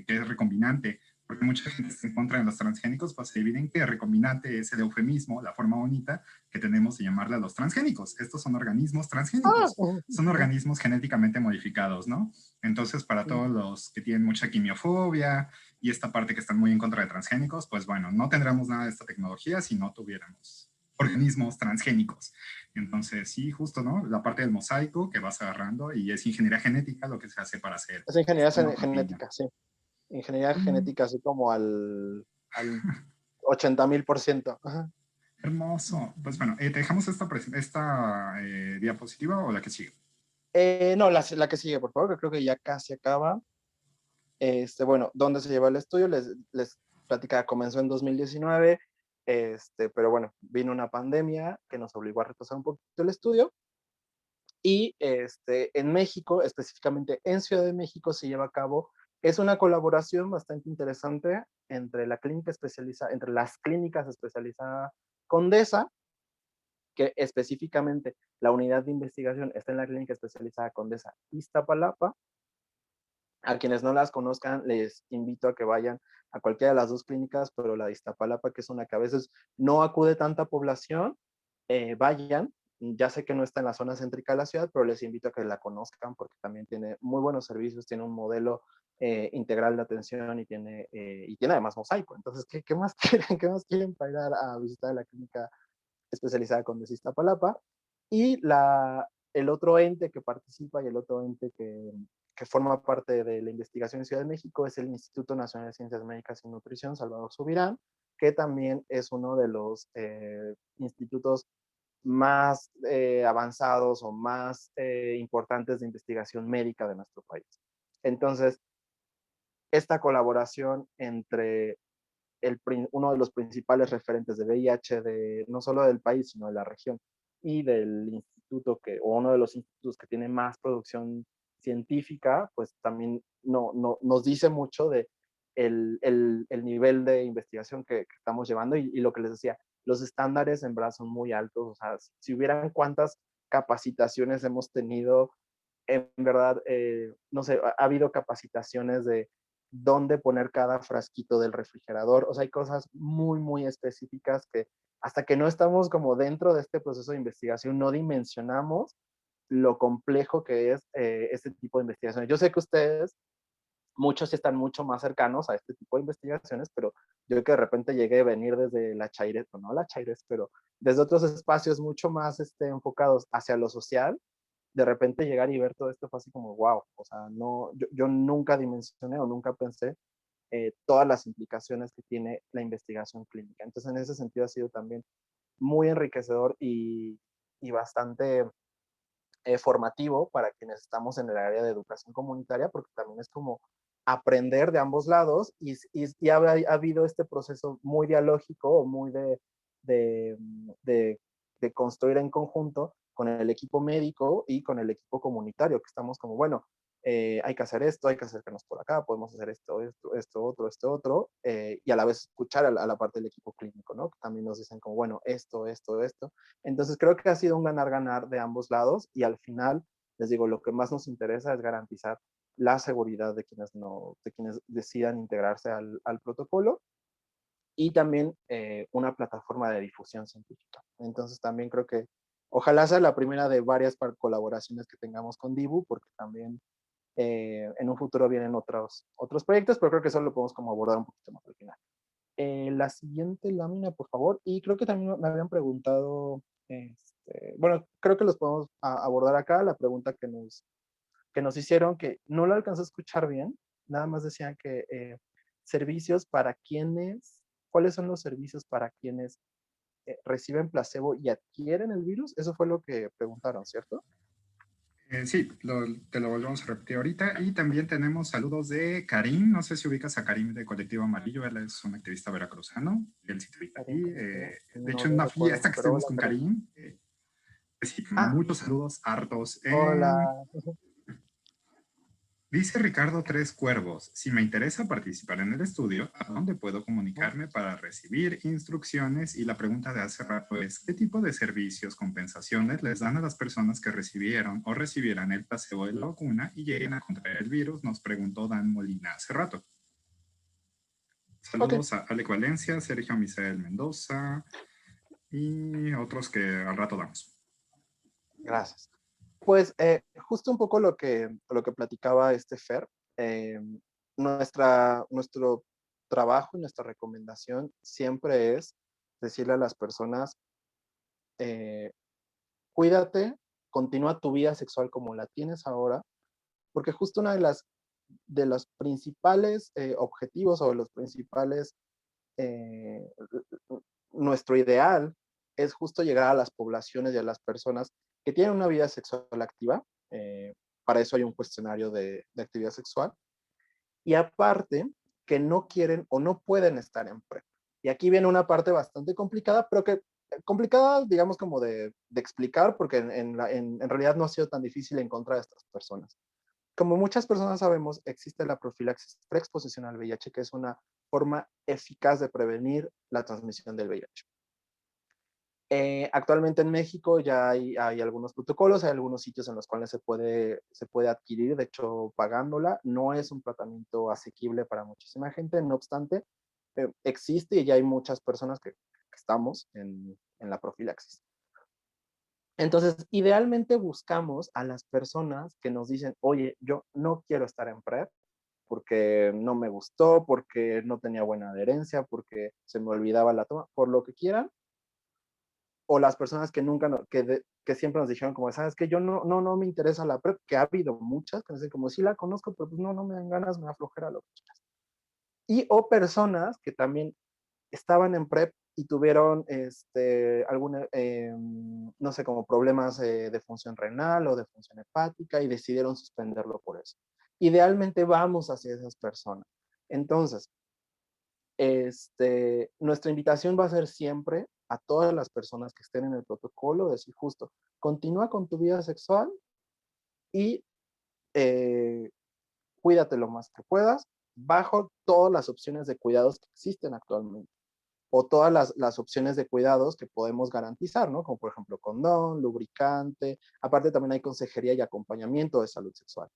recombinante. Porque mucha gente se encuentra en los transgénicos, pues adivinen que recombinante es el eufemismo, la forma bonita que tenemos de llamarle a los transgénicos. Estos son organismos transgénicos, son organismos genéticamente modificados, ¿no? Entonces, para todos los que tienen mucha quimiofobia y esta parte que están muy en contra de transgénicos, pues bueno, no tendríamos nada de esta tecnología si no tuviéramos organismos transgénicos. Entonces, sí, justo, ¿no? La parte del mosaico que vas agarrando, y es ingeniería genética lo que se hace para hacer. Es ingeniería genética, sí. Ingeniería genética así como al 80,000%. Hermoso. Pues bueno, ¿te dejamos esta diapositiva o la que sigue? No, la que sigue, por favor, que creo que ya casi acaba. Bueno, ¿dónde se lleva el estudio? Les platicaba, comenzó en 2019, pero bueno, vino una pandemia que nos obligó a retrasar un poquito el estudio. Y en México, específicamente en Ciudad de México, se lleva a cabo Es una colaboración bastante interesante entre la clínica especializada, entre las clínicas especializadas Condesa, que específicamente la unidad de investigación está en la clínica especializada Condesa Iztapalapa. A quienes no las conozcan, les invito a que vayan a cualquiera de las dos clínicas, pero la de Iztapalapa, que es una que a veces no acude tanta población, vayan. Ya sé que no está en la zona céntrica de la ciudad, pero les invito a que la conozcan porque también tiene muy buenos servicios, tiene un modelo integral de atención y tiene además mosaico. Entonces, ¿qué más quieren? ¿Qué más quieren para ir a visitar la clínica especializada con Iztapalapa? Y el otro ente que participa y el otro ente que forma parte de la investigación en Ciudad de México es el Instituto Nacional de Ciencias Médicas y Nutrición, Salvador Subirán, que también es uno de los institutos más avanzados o más importantes de investigación médica de nuestro país. Entonces, esta colaboración entre uno de los principales referentes de VIH no solo del país, sino de la región, y del instituto o uno de los institutos que tiene más producción científica, pues también nos dice mucho de el nivel de investigación que estamos llevando y lo que les decía, los estándares en verdad son muy altos, o sea, si hubieran cuántas capacitaciones hemos tenido, en verdad, no sé, ha habido capacitaciones de dónde poner cada frasquito del refrigerador. O sea, hay cosas muy, muy específicas que hasta que no estamos como dentro de este proceso de investigación, no dimensionamos lo complejo que es este tipo de investigaciones. Yo sé que ustedes, muchos están mucho más cercanos a este tipo de investigaciones, pero yo que de repente llegué a venir desde la Chaires, no la Chaires, pero desde otros espacios mucho más enfocados hacia lo social, de repente llegar y ver todo esto fue así como, wow, o sea, no, yo nunca dimensioné o nunca pensé todas las implicaciones que tiene la investigación clínica. Entonces, en ese sentido ha sido también muy enriquecedor y bastante formativo para quienes estamos en el área de educación comunitaria, porque también es como aprender de ambos lados y ha habido este proceso muy dialógico o muy de, de construir en conjunto con el equipo médico y con el equipo comunitario, que estamos como, bueno, hay que hacer esto, hay que acercarnos por acá, podemos hacer esto, otro, y a la vez escuchar a la parte del equipo clínico, ¿no? Que también nos dicen como, bueno, esto. Entonces creo que ha sido un ganar-ganar de ambos lados y al final, les digo, lo que más nos interesa es garantizar la seguridad de quienes, no, de quienes decidan integrarse al protocolo y también una plataforma de difusión científica. Entonces también creo que ojalá sea la primera de varias colaboraciones que tengamos con Dibu, porque también en un futuro vienen otros proyectos, pero creo que eso lo podemos como abordar un poquito más al final. La siguiente lámina, por favor. Y creo que también me habían preguntado, bueno, creo que los podemos abordar acá, la pregunta que nos hicieron, que no lo alcanzé a escuchar bien, nada más decían que servicios para quienes, ¿cuáles son los servicios para quienes reciben placebo y adquieren el virus? Eso fue lo que preguntaron, ¿cierto? Sí, te lo volvemos a repetir ahorita. Y también tenemos saludos de Karim. No sé si ubicas a Karim de Colectivo Amarillo. Él es un activista veracruzano. Él sí te ubica a ti. De No hecho, en lo una recuerdo, fiesta que pero estuvimos hola, con Karim. Karim, sí, Ah, muchos saludos hartos. hola. Dice Ricardo Tres Cuervos, si me interesa participar en el estudio, ¿a dónde puedo comunicarme para recibir instrucciones? Y la pregunta de hace rato es, ¿qué tipo de servicios, compensaciones les dan a las personas que recibieron o recibieran el placebo de la vacuna y lleguen a contraer el virus? Nos preguntó Dan Molina hace rato. Ok, Saludos a Alec Valencia, Sergio Misael Mendoza y otros que al rato damos. gracias. Pues justo un poco lo que platicaba Fer, nuestro trabajo y nuestra recomendación siempre es decirle a las personas, eh, cuídate, continúa tu vida sexual como la tienes ahora, porque justo una de los principales objetivos o de los principales, eh, nuestro ideal es justo llegar a las poblaciones y a las personas que tienen una vida sexual activa. Para eso hay un cuestionario de actividad sexual. Y aparte, que no quieren o no pueden estar en PrEP. Y aquí viene una parte bastante complicada, pero que complicada, digamos, como de explicar, porque en realidad no ha sido tan difícil encontrar a estas personas. como muchas personas sabemos, existe la profilaxis preexposición al VIH, que es una forma eficaz de prevenir la transmisión del VIH. Actualmente en México ya hay algunos protocolos, hay algunos sitios en los cuales se puede adquirir, de hecho pagándola. No es un tratamiento asequible para muchísima gente, no obstante, existe y ya hay muchas personas que estamos en la profilaxis. Entonces, idealmente buscamos a las personas que nos dicen, oye, yo no quiero estar en PrEP porque no me gustó, porque no tenía buena adherencia, porque se me olvidaba la toma, por lo que quieran, o las personas que nunca, que siempre nos dijeron como, sabes que yo no me interesa la PrEP, que ha habido muchas, que dicen como, sí la conozco, pero pues no me dan ganas, me da flojera lo que quieras. Y o personas que también estaban en PrEP y tuvieron alguna, no sé, como problemas de función renal o de función hepática y decidieron suspenderlo por eso. Idealmente vamos hacia esas personas. Entonces, nuestra invitación va a ser siempre a todas las personas que estén en el protocolo, decir justo, continúa con tu vida sexual y cuídate lo más que puedas, bajo todas las opciones de cuidados que existen actualmente, o todas las opciones de cuidados que podemos garantizar, ¿no? Como por ejemplo condón, lubricante, aparte también hay consejería y acompañamiento de salud sexual.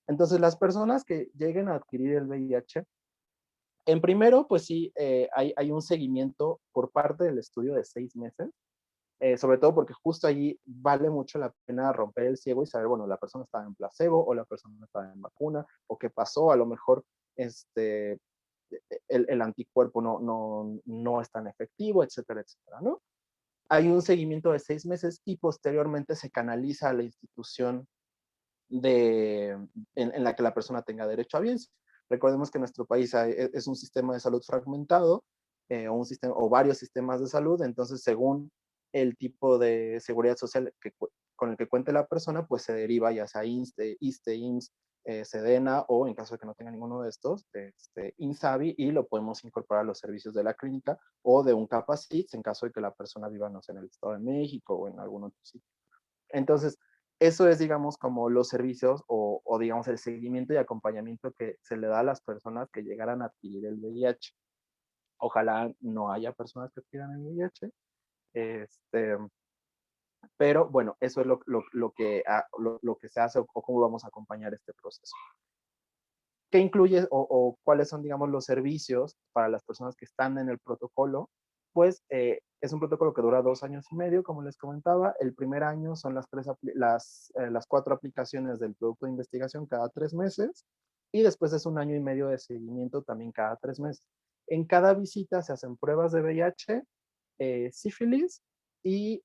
Entonces, las personas que lleguen a adquirir el VIH, en primero, pues sí, hay un seguimiento por parte del estudio de 6 meses, sobre todo porque justo allí vale mucho la pena romper el ciego y saber, bueno, la persona estaba en placebo o la persona estaba en vacuna o qué pasó, a lo mejor el anticuerpo no es tan efectivo, etcétera, etcétera, ¿no? Hay un seguimiento de 6 meses y posteriormente se canaliza a la institución en la que la persona tenga derecho a bienes. Recordemos que en nuestro país es un sistema de salud fragmentado, o varios sistemas de salud, entonces según el tipo de seguridad social con el que cuente la persona, pues se deriva ya sea ISSSTE, IMSS, Sedena, o en caso de que no tenga ninguno de estos, INSABI, y lo podemos incorporar a los servicios de la clínica o de un Capacit en caso de que la persona viva, no sé, en el Estado de México o en algún otro sitio. Entonces, eso es, digamos, como los servicios o digamos, el seguimiento y acompañamiento que se le da a las personas que llegaran a adquirir el VIH. Ojalá no haya personas que adquieran el VIH, pero bueno, eso es lo que se hace o cómo vamos a acompañar este proceso. ¿Qué incluye o cuáles son, digamos, los servicios para las personas que están en el protocolo? Pues es un protocolo que dura 2 años y medio, como les comentaba. El primer año son las 4 aplicaciones del producto de investigación cada 3 meses y después es 1 año y medio de seguimiento también cada 3 meses. En cada visita se hacen pruebas de VIH, sífilis y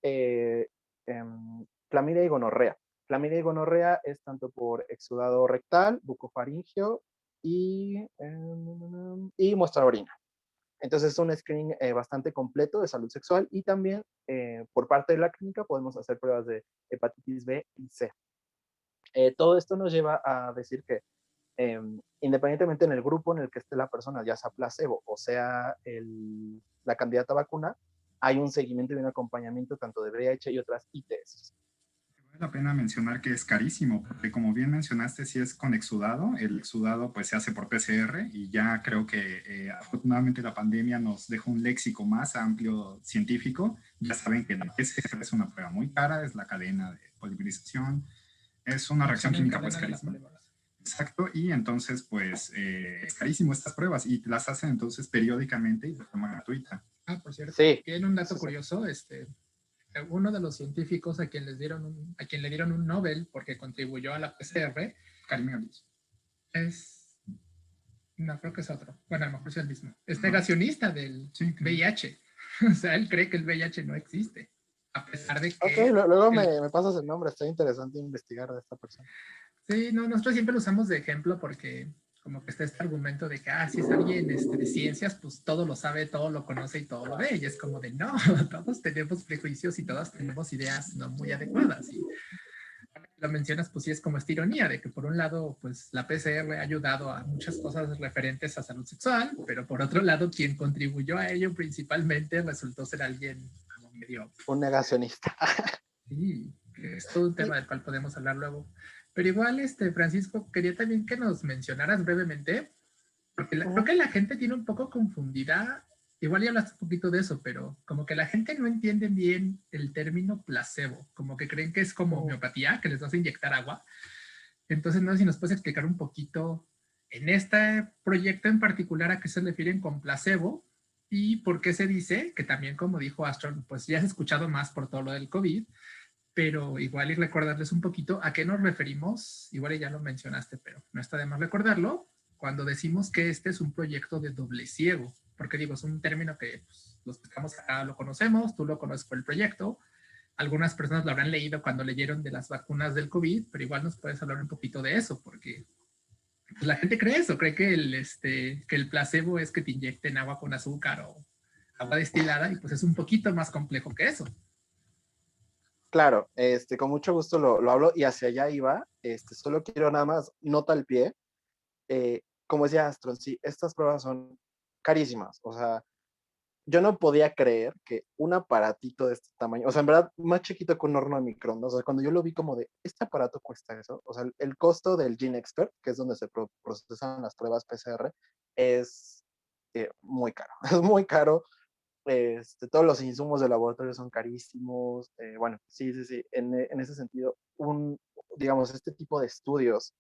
clamidia y gonorrea. Clamidia y gonorrea es tanto por exudado rectal, bucofaringeo y muestra de orina. Entonces es un screening bastante completo de salud sexual y también por parte de la clínica podemos hacer pruebas de hepatitis B y C. Todo esto nos lleva a decir que independientemente en el grupo en el que esté la persona, ya sea placebo o sea la candidata a vacuna, hay un seguimiento y un acompañamiento tanto de VIH y otras ITS. Vale la pena mencionar que es carísimo, porque como bien mencionaste, si es con exudado, el exudado pues se hace por PCR y ya creo que afortunadamente la pandemia nos dejó un léxico más amplio científico. Ya saben que la PCR es una prueba muy cara, es la cadena de polimerización, es una reacción química pues carísima. Exacto, y entonces pues es carísimo estas pruebas y las hacen entonces periódicamente y de forma gratuita. Ah, por cierto, sí. Tiene un dato curioso, uno de los científicos a quien le dieron un Nobel porque contribuyó a la PCR, no, creo que es otro, bueno, a lo mejor es el mismo, es negacionista del VIH, o sea, él cree que el VIH no existe, a pesar de que... Ok, luego me pasas el nombre, está interesante investigar de esta persona. Sí, no, nosotros siempre lo usamos de ejemplo porque como que está este argumento de que, si es alguien de ciencias, pues todo lo sabe, todo lo conoce y todo lo ve. Y es como de, no, todos tenemos prejuicios y todos tenemos ideas no muy adecuadas. Y lo mencionas, pues sí es como esta ironía de que por un lado, pues la PCR ha ayudado a muchas cosas referentes a salud sexual, pero por otro lado, quien contribuyó a ello principalmente resultó ser alguien como medio... Un negacionista. Sí, es todo un tema del cual podemos hablar luego. Pero igual, Francisco, quería también que nos mencionaras brevemente, porque creo que la gente tiene un poco confundida, igual ya hablaste un poquito de eso, pero como que la gente no entiende bien el término placebo, como que creen que es como homeopatía, que les vas a inyectar agua. Entonces, no sé si nos puedes explicar un poquito en este proyecto en particular a qué se refieren con placebo y por qué se dice, que también como dijo Astron, pues ya has escuchado más por todo lo del COVID, pero igual y recordarles un poquito a qué nos referimos, igual ya lo mencionaste, pero no está de más recordarlo, cuando decimos que este es un proyecto de doble ciego, porque digo, es un término que pues, los que estamos acá lo conocemos, tú lo conoces por el proyecto, algunas personas lo habrán leído cuando leyeron de las vacunas del COVID, pero igual nos puedes hablar un poquito de eso, porque pues, la gente cree eso, cree que el placebo es que te inyecten agua con azúcar o agua destilada, y pues es un poquito más complejo que eso. Claro, con mucho gusto lo hablo y hacia allá iba. Solo quiero nada más, nota al pie. Como decía Astron, sí, estas pruebas son carísimas. O sea, yo no podía creer que un aparatito de este tamaño, o sea, en verdad, más chiquito que un horno de microondas, o sea, cuando yo lo vi como de, este aparato cuesta eso, o sea, el costo del GeneXpert, que es donde se procesan las pruebas PCR, es muy caro, es muy caro. Todos los insumos de laboratorio son carísimos. Bueno, sí, sí, sí. En ese sentido, digamos, este tipo de estudios,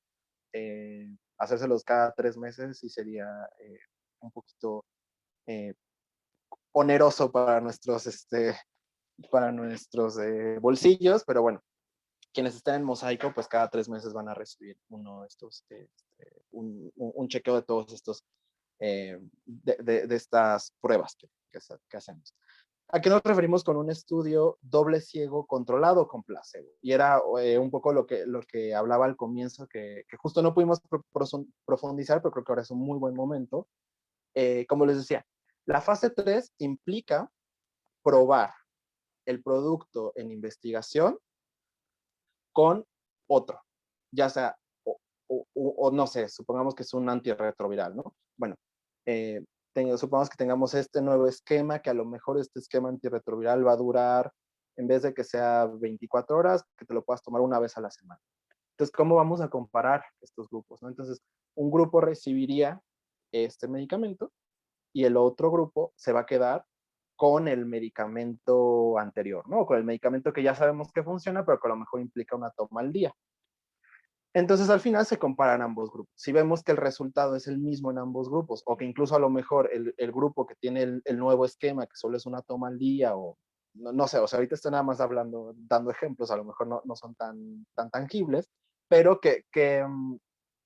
hacérselos cada 3 meses sí sería un poquito eh, oneroso para nuestros bolsillos, pero bueno, quienes estén en Mosaico, pues cada 3 meses van a recibir uno de estos, un chequeo de todos estos, de estas pruebas que hacemos. ¿A qué nos referimos con un estudio doble ciego controlado con placebo? Y era un poco lo que hablaba al comienzo, que justo no pudimos profundizar, pero creo que ahora es un muy buen momento. Como les decía, la fase 3 implica probar el producto en investigación con otro, ya sea, o no sé, supongamos que es un antirretroviral, ¿no? Bueno, supongamos que tengamos este nuevo esquema, que a lo mejor este esquema antirretroviral va a durar, en vez de que sea 24 horas, que te lo puedas tomar una vez a la semana. Entonces, ¿cómo vamos a comparar estos grupos, no? Entonces, un grupo recibiría este medicamento y el otro grupo se va a quedar con el medicamento anterior, ¿no? Con el medicamento que ya sabemos que funciona, pero que a lo mejor implica una toma al día. Entonces, al final se comparan ambos grupos. Si vemos que el resultado es el mismo en ambos grupos, o que incluso a lo mejor el grupo que tiene el nuevo esquema, que solo es una toma al día, o no sé, o sea, ahorita estoy nada más hablando, dando ejemplos, a lo mejor no son tan tangibles, pero que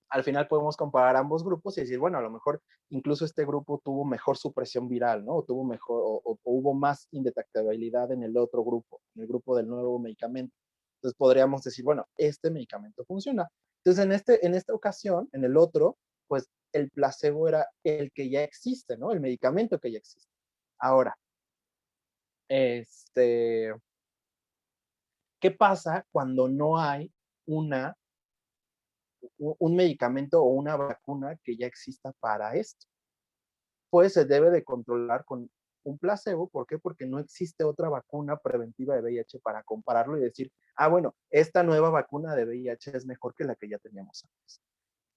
al final podemos comparar ambos grupos y decir, bueno, a lo mejor incluso este grupo tuvo mejor supresión viral, ¿no? O tuvo mejor, o hubo más indetectabilidad en el otro grupo, en el grupo del nuevo medicamento. Entonces podríamos decir, bueno, este medicamento funciona. Entonces en esta ocasión, en el otro, pues el placebo era el que ya existe, ¿no? El medicamento que ya existe. Ahora, ¿qué pasa cuando no hay una un medicamento o una vacuna que ya exista para esto? Pues se debe de controlar con un placebo. ¿Por qué? Porque no existe otra vacuna preventiva de VIH para compararlo y decir, ah, bueno, esta nueva vacuna de VIH es mejor que la que ya teníamos antes.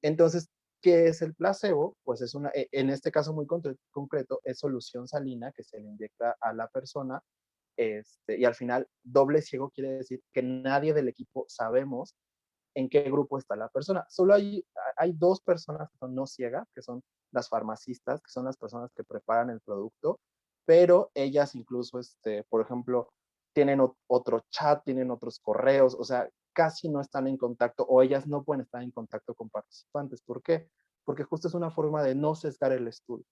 Entonces, ¿qué es el placebo? Pues es en este caso muy concreto, es solución salina que se le inyecta a la persona. Y al final, doble ciego quiere decir que nadie del equipo sabemos en qué grupo está la persona. Solo hay dos personas que son no ciegas, que son las farmacistas, que son las personas que preparan el producto, pero ellas incluso, por ejemplo, tienen otro chat, tienen otros correos, o sea, casi no están en contacto, o ellas no pueden estar en contacto con participantes. ¿Por qué? Porque justo es una forma de no sesgar el estudio.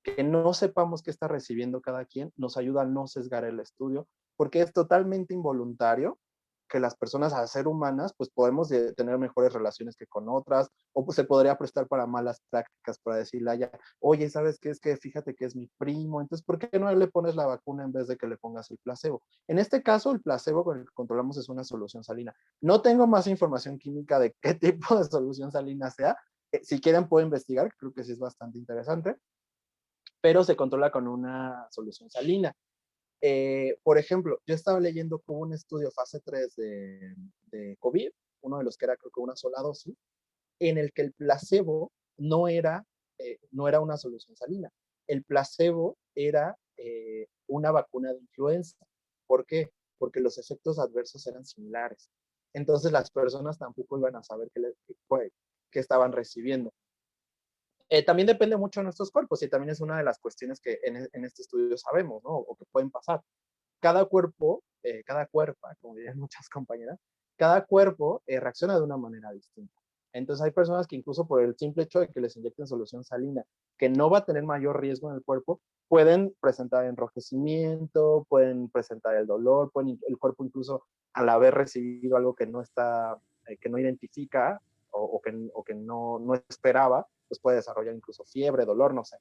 Que no sepamos qué está recibiendo cada quien nos ayuda a no sesgar el estudio, porque es totalmente involuntario que las personas, al ser humanas, pues podemos tener mejores relaciones que con otras, o pues se podría prestar para malas prácticas, para decirle a ella, oye, ¿sabes qué? Es que fíjate que es mi primo, entonces, ¿por qué no le pones la vacuna en vez de que le pongas el placebo? En este caso, el placebo con el que controlamos es una solución salina. No tengo más información química de qué tipo de solución salina sea. Si quieren, puedo investigar, creo que sí es bastante interesante, pero se controla con una solución salina. Por ejemplo, yo estaba leyendo que hubo un estudio fase 3 de COVID, uno los que era creo que una sola dosis, en el que el placebo no era, no era una solución salina. El placebo era una vacuna de influenza. ¿Por qué? Porque los efectos adversos eran similares. Entonces las personas tampoco iban a saber qué estaban recibiendo. También depende mucho de nuestros cuerpos y también es una de las cuestiones que en este estudio sabemos, ¿no? O que pueden pasar. Cada cuerpo, cada cuerpa, como dirían muchas compañeras, cada cuerpo reacciona de una manera distinta. Entonces hay personas que incluso por el simple hecho de que les inyecten solución salina, que no va a tener mayor riesgo en el cuerpo, pueden presentar enrojecimiento, pueden presentar el dolor, el cuerpo incluso al haber recibido algo que no está, que no identifica o que no esperaba, pues puede desarrollar incluso fiebre, dolor, no sé.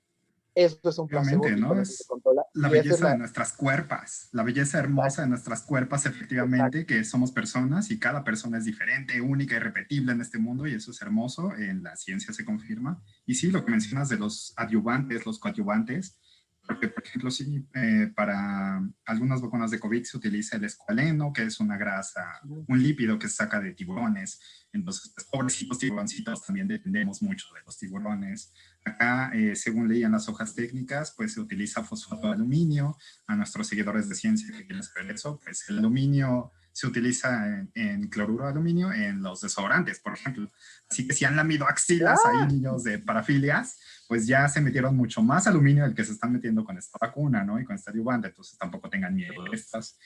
Eso es un placebo Efectivamente, y ¿no? con eso se Es controla. la Y esa es belleza de la... nuestras cuerpas, la belleza hermosa de nuestras cuerpas, Exacto. efectivamente, que somos personas y cada persona es diferente, única y repetible en este mundo y eso es hermoso, en la ciencia se confirma. Y sí, lo que mencionas de los adyuvantes, los coadyuvantes, porque, por ejemplo, sí, para algunas vacunas de COVID se utiliza el escualeno, que es una grasa, un lípido que se saca de tiburones. Entonces, pues, pobrecitos tiburoncitos, también dependemos mucho de los tiburones. Acá, según leían las hojas técnicas, pues se utiliza fosfato de aluminio. A nuestros seguidores de ciencia que quieren saber eso, pues el aluminio se utiliza en cloruro de aluminio en los desodorantes, por ejemplo. Así que si han lamido axilas ahí, niños de parafilias, pues ya se metieron mucho más aluminio del que se están metiendo con esta vacuna, ¿no? Y con esta adyuvante, entonces tampoco tengan miedo de estas.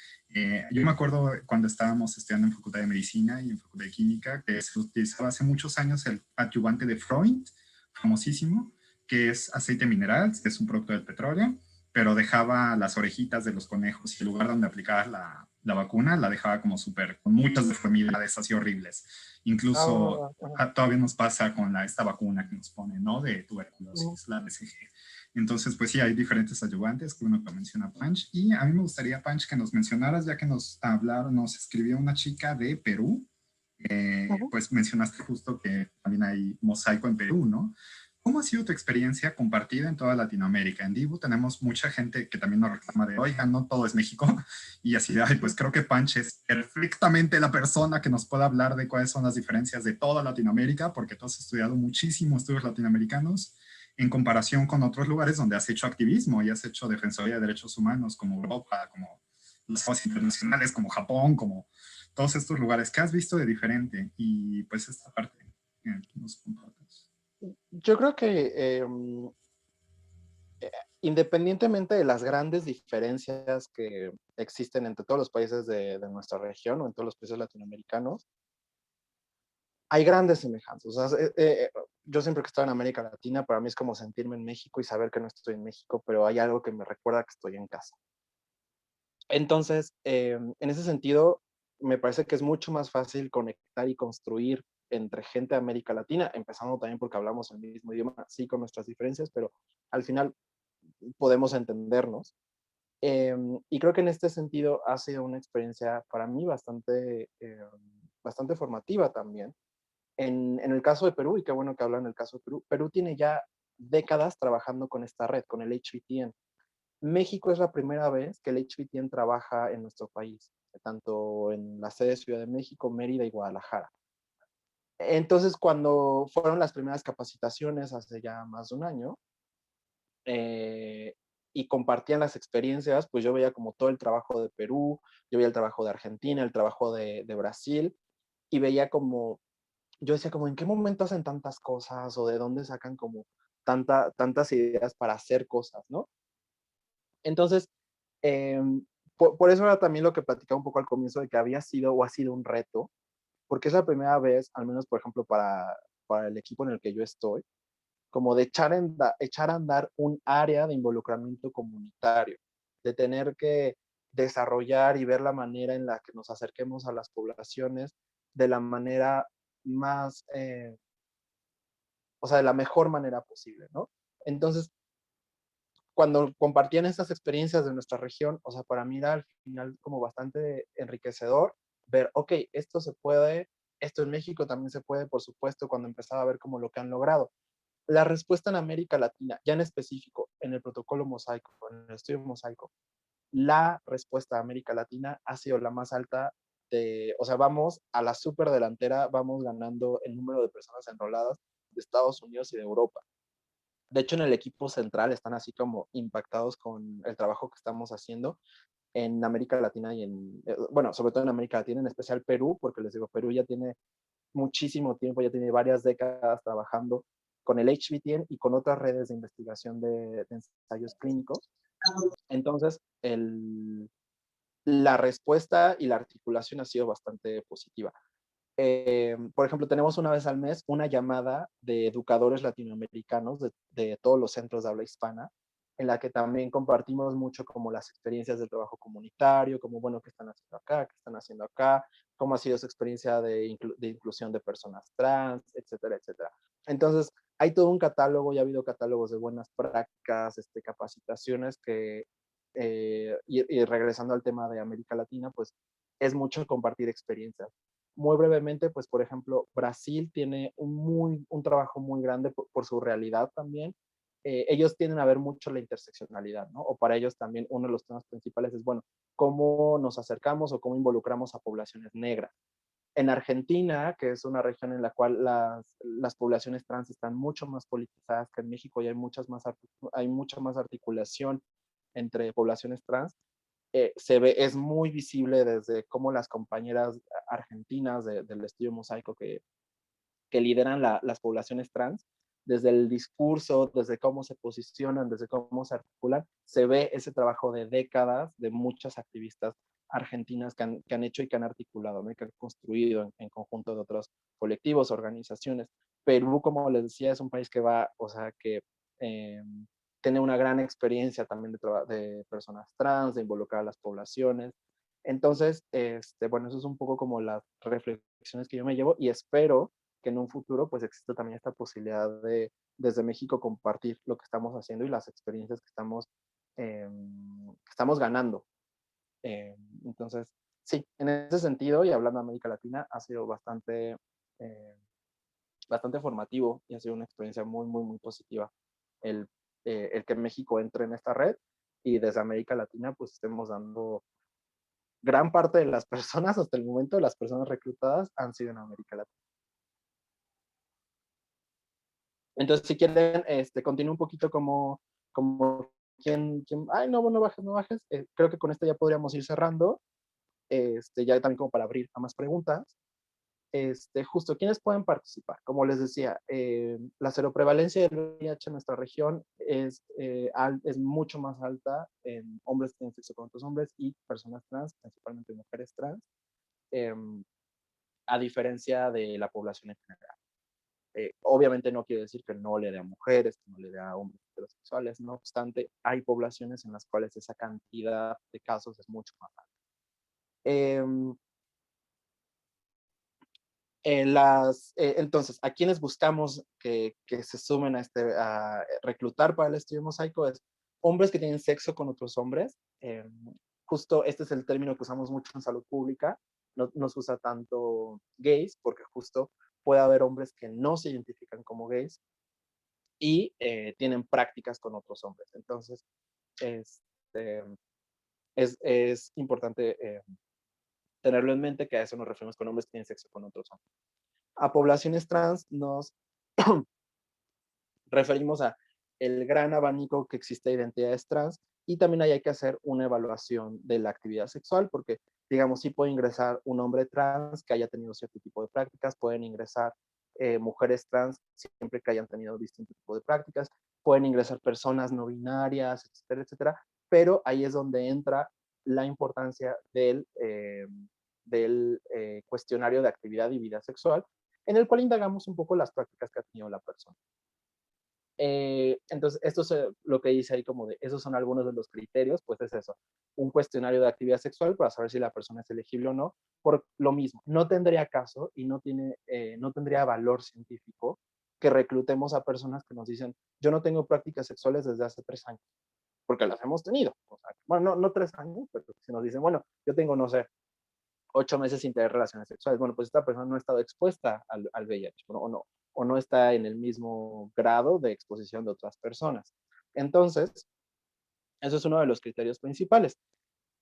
Yo me acuerdo cuando estábamos estudiando en Facultad de Medicina y en Facultad de Química, que se utilizaba hace muchos años el adyuvante de Freund, famosísimo, que es aceite mineral, que es un producto del petróleo, pero dejaba las orejitas de los conejos y el lugar donde aplicabas la vacuna la dejaba como súper, con muchas deformidades así horribles. Incluso todavía nos pasa con esta vacuna que nos ponen, ¿no? De tuberculosis, la BCG. Entonces, pues sí, hay diferentes ayudantes, que uno que menciona Punch. Y a mí me gustaría, Punch, que nos mencionaras, ya que nos hablaron, nos escribió una chica de Perú, pues mencionaste justo que también hay mosaico en Perú, ¿no? ¿Cómo ha sido tu experiencia compartida en toda Latinoamérica? En Dibu tenemos mucha gente que también nos reclama de, oiga, no todo es México. Y así de, ay, pues creo que Panch es perfectamente la persona que nos puede hablar de cuáles son las diferencias de toda Latinoamérica, porque tú has estudiado muchísimos estudios latinoamericanos en comparación con otros lugares donde has hecho activismo y has hecho defensoría de derechos humanos, como Europa, como los foros internacionales, como Japón, como todos estos lugares. ¿Qué has visto de diferente? Y pues esta parte que nos compartes. Yo creo que independientemente de las grandes diferencias que existen entre todos los países de nuestra región o en todos los países latinoamericanos, hay grandes semejanzas. O sea, yo siempre que estoy en América Latina, para mí es como sentirme en México y saber que no estoy en México, pero hay algo que me recuerda que estoy en casa. Entonces, en ese sentido, me parece que es mucho más fácil conectar y construir entre gente de América Latina, empezando también porque hablamos el mismo idioma, sí con nuestras diferencias, pero al final podemos entendernos. Y creo que en este sentido ha sido una experiencia para mí bastante formativa también. En el caso de Perú, y qué bueno que hablan en el caso de Perú, Perú tiene ya décadas trabajando con esta red, con el HVTN. México es la primera vez que el HVTN trabaja en nuestro país, tanto en la sede de Ciudad de México, Mérida y Guadalajara. Entonces, cuando fueron las primeras capacitaciones hace ya más de un año, y compartían las experiencias, pues yo veía como todo el trabajo de Perú, yo veía el trabajo de Argentina, el trabajo de Brasil, y veía como, yo decía como, ¿en qué momento hacen tantas cosas o de dónde sacan como tantas ideas para hacer cosas, ¿no? Entonces, eh, por eso era también lo que platicaba un poco al comienzo de que había sido o ha sido un reto, porque es la primera vez, al menos por ejemplo para el equipo en el que yo estoy, como de echar a andar un área de involucramiento comunitario, de tener que desarrollar y ver la manera en la que nos acerquemos a las poblaciones de la manera más, o sea, de la mejor manera posible, ¿no? Entonces, cuando compartían estas experiencias de nuestra región, o sea, para mí era al final como bastante enriquecedor ver, ok, esto se puede, esto en México también se puede, por supuesto, cuando empezaba a ver como lo que han logrado. La respuesta en América Latina, ya en específico, en el protocolo mosaico, en el estudio mosaico, la respuesta de América Latina ha sido la más alta o sea, vamos a la súper delantera, vamos ganando el número de personas enroladas de Estados Unidos y de Europa. De hecho, en el equipo central están así como impactados con el trabajo que estamos haciendo en América Latina y bueno, sobre todo en América Latina, en especial Perú, porque les digo, Perú ya tiene muchísimo tiempo, ya tiene varias décadas trabajando con el HBTN y con otras redes de investigación de ensayos clínicos. Entonces, la respuesta y la articulación ha sido bastante positiva. Por ejemplo, tenemos una vez al mes una llamada de educadores latinoamericanos de todos los centros de habla hispana, en la que también compartimos mucho como las experiencias del trabajo comunitario, como, bueno, qué están haciendo acá, qué están haciendo acá, cómo ha sido su experiencia de inclusión de personas trans, etcétera, etcétera. Entonces, hay todo un catálogo, ya ha habido catálogos de buenas prácticas, capacitaciones y regresando al tema de América Latina, pues es mucho compartir experiencias. Muy brevemente, pues por ejemplo, Brasil tiene un trabajo muy grande por su realidad también. Ellos tienden a ver mucho la interseccionalidad, ¿no? O para ellos también uno de los temas principales es, bueno, cómo nos acercamos o cómo involucramos a poblaciones negras. En Argentina, que es una región en la cual las poblaciones trans están mucho más politizadas que en México y hay mucha más articulación entre poblaciones trans, es muy visible desde cómo las compañeras argentinas del estudio Mosaico que lideran las poblaciones trans, desde el discurso, desde cómo se posicionan, desde cómo se articulan, se ve ese trabajo de décadas de muchas activistas argentinas que han hecho y que han articulado, ¿no? Y que han construido en conjunto de otros colectivos, organizaciones. Perú, como les decía, es un país que va, o sea, que eh, tiene una gran experiencia también de personas trans, de involucrar a las poblaciones. Entonces, bueno, eso es un poco como las reflexiones que yo me llevo y espero que en un futuro pues exista también esta posibilidad de desde México compartir lo que estamos haciendo y las experiencias que estamos ganando. Entonces, sí, en ese sentido y hablando de América Latina ha sido eh, bastante formativo y ha sido una experiencia muy, muy, muy positiva el que México entre en esta red y desde América Latina pues estemos dando gran parte de las personas, hasta el momento, las personas reclutadas han sido en América Latina. Entonces, si quieren, continúo un poquito como ay, no, no bajes, no bajes. Creo que con esto ya podríamos ir cerrando, ya también como para abrir a más preguntas. Justo, ¿quiénes pueden participar? Como les decía, la seroprevalencia del VIH en nuestra región es mucho más alta en hombres que tienen sexo con otros hombres y personas trans, principalmente mujeres trans, eh, a diferencia de la población en general. Obviamente no quiere decir que no le dé a mujeres, que no le dé a hombres heterosexuales, no obstante, hay poblaciones en las cuales esa cantidad de casos es mucho más alta. Entonces, a quienes buscamos que se sumen a reclutar para el estudio mosaico es hombres que tienen sexo con otros hombres. Justo este es el término que usamos mucho en salud pública. No se usa tanto gays, porque justo puede haber hombres que no se identifican como gays y tienen prácticas con otros hombres. Entonces, este, es importante tenerlo en mente que a eso nos referimos con hombres que tienen sexo con otros hombres. A poblaciones trans nos referimos a el gran abanico que existe de identidades trans y también ahí hay que hacer una evaluación de la actividad sexual porque, digamos, sí puede ingresar un hombre trans que haya tenido cierto tipo de prácticas, pueden ingresar mujeres trans siempre que hayan tenido distinto tipo de prácticas, pueden ingresar personas no binarias, etcétera, etcétera, pero ahí es donde entra la importancia del cuestionario de actividad y vida sexual, en el cual indagamos un poco las prácticas que ha tenido la persona. Entonces, esto es lo que dice ahí como de, esos son algunos de los criterios, pues es eso, un cuestionario de actividad sexual para saber si la persona es elegible o no, por lo mismo, no tendría caso y no tendría valor científico que reclutemos a personas que nos dicen, yo no tengo prácticas sexuales desde hace 3 años, porque las hemos tenido, o sea, bueno, no 3 años, pero si nos dicen, bueno, yo tengo, no sé, 8 meses sin tener relaciones sexuales. Bueno, pues esta persona no ha estado expuesta al VIH, ¿no? O no está en el mismo grado de exposición de otras personas. Entonces, eso es uno de los criterios principales.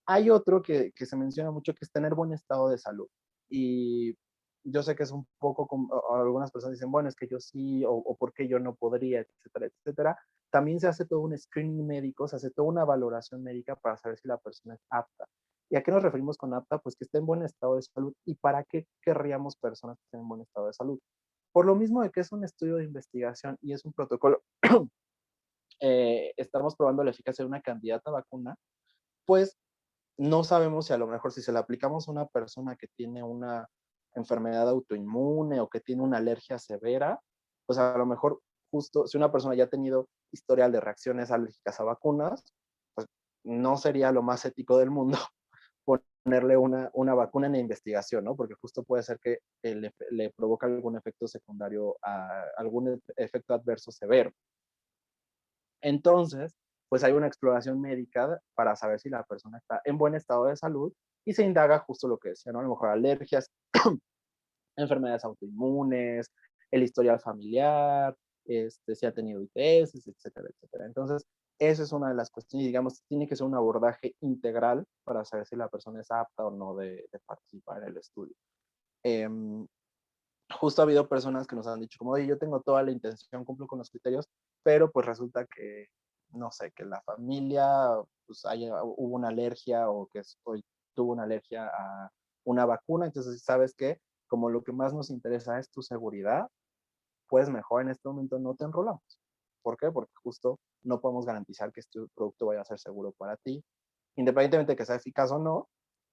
Hay otro que se menciona mucho, que es tener buen estado de salud. Y yo sé que es un poco, algunas personas dicen, bueno, es que yo sí, o por qué yo no podría, etcétera, etcétera. También se hace todo un screening médico, se hace toda una valoración médica para saber si la persona es apta. ¿Y a qué nos referimos con apta? Pues que esté en buen estado de salud. ¿Y para qué querríamos personas que estén en buen estado de salud? Por lo mismo de que es un estudio de investigación y es un protocolo, estamos probando la eficacia de una candidata vacuna, pues no sabemos si a lo mejor si se le aplicamos a una persona que tiene una enfermedad autoinmune o que tiene una alergia severa, pues a lo mejor justo si una persona ya ha tenido historial de reacciones alérgicas a vacunas, pues no sería lo más ético del mundo ponerle una vacuna en la investigación, ¿no? Porque justo puede ser que le provoque algún efecto secundario, algún efecto adverso severo. Entonces, pues hay una exploración médica para saber si la persona está en buen estado de salud y se indaga justo lo que decía, ¿no? A lo mejor alergias, enfermedades autoinmunes, el historial familiar, si ha tenido ITS, etcétera, etcétera. Entonces, eso es una de las cuestiones, digamos, tiene que ser un abordaje integral para saber si la persona es apta o no de participar en el estudio. Eh, Justo ha habido personas que nos han dicho como, oye, yo tengo toda la intención, cumplo con los criterios, pero pues resulta que, no sé, que la familia, pues hubo una alergia o que hoy tuvo una alergia a una vacuna, entonces, ¿sabes qué? Como lo que más nos interesa es tu seguridad, pues mejor en este momento no te enrolamos. ¿Por qué? Porque justo no podemos garantizar que este producto vaya a ser seguro para ti, independientemente de que sea eficaz o no,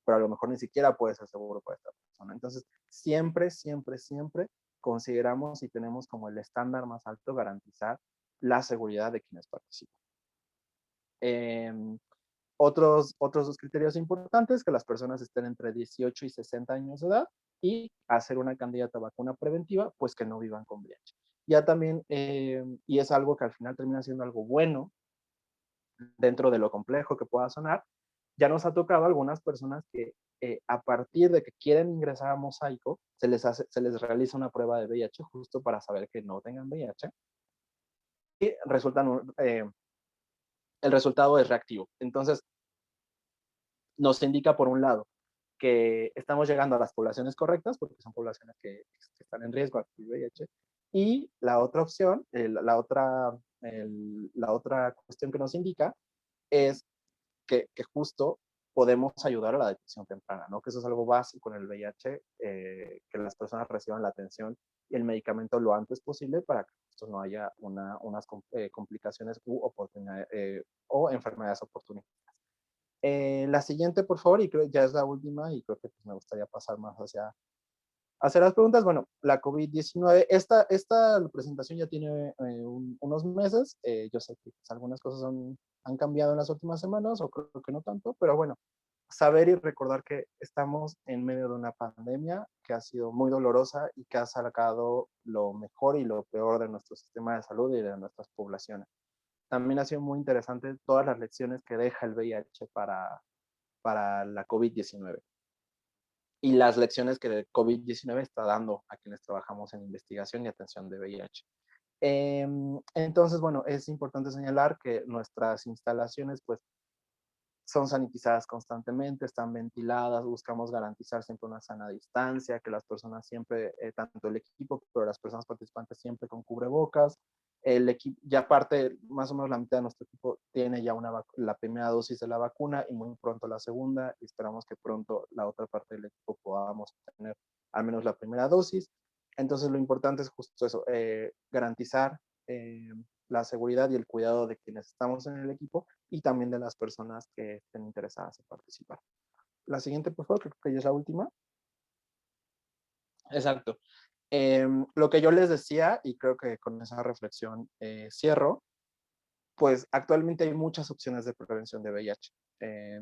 pero a lo mejor ni siquiera puede ser seguro para esta persona. Entonces, siempre, siempre, siempre consideramos y tenemos como el estándar más alto garantizar la seguridad de quienes participan. Eh, otros dos criterios importantes, que las personas estén entre 18 y 60 años de edad y hacer una candidata a vacuna preventiva, pues que no vivan con VIH. Ya también, y es algo que al final termina siendo algo bueno dentro de lo complejo que pueda sonar, ya nos ha tocado a algunas personas que a partir de que quieren ingresar a Mosaico, se les realiza una prueba de VIH justo para saber que no tengan VIH y el resultado es reactivo. Entonces, nos indica por un lado que estamos llegando a las poblaciones correctas, porque son poblaciones que están en riesgo de VIH, y la otra opción, la otra cuestión que nos indica es que justo podemos ayudar a la detección temprana, ¿no? Que eso es algo básico en el VIH, que las personas reciban la atención y el medicamento lo antes posible para que justo no haya unas complicaciones o enfermedades oportunistas. La siguiente, por favor, y creo ya es la última, y creo que pues, me gustaría pasar más hacia las preguntas. Bueno, la COVID-19, esta presentación ya tiene unos meses. Yo sé que pues, algunas cosas han cambiado en las últimas semanas, o creo que no tanto, pero bueno, saber y recordar que estamos en medio de una pandemia que ha sido muy dolorosa y que ha sacado lo mejor y lo peor de nuestro sistema de salud y de nuestras poblaciones. También ha sido muy interesante todas las lecciones que deja el VIH para la COVID-19 y las lecciones que el COVID-19 está dando a quienes trabajamos en investigación y atención de VIH. Entonces, bueno, es importante señalar que nuestras instalaciones pues son sanitizadas constantemente, están ventiladas, buscamos garantizar siempre una sana distancia, que las personas siempre, tanto el equipo, pero las personas participantes siempre con cubrebocas. El equipo, ya parte, más o menos la mitad de nuestro equipo tiene ya la primera dosis de la vacuna y muy pronto la segunda, y esperamos que pronto la otra parte del equipo podamos tener al menos la primera dosis. Entonces lo importante es justo eso, garantizar la seguridad y el cuidado de quienes estamos en el equipo y también de las personas que estén interesadas en participar. La siguiente, por favor, creo que ya es la última. Exacto. Lo que yo les decía, y creo que con esa reflexión cierro, pues actualmente hay muchas opciones de prevención de VIH.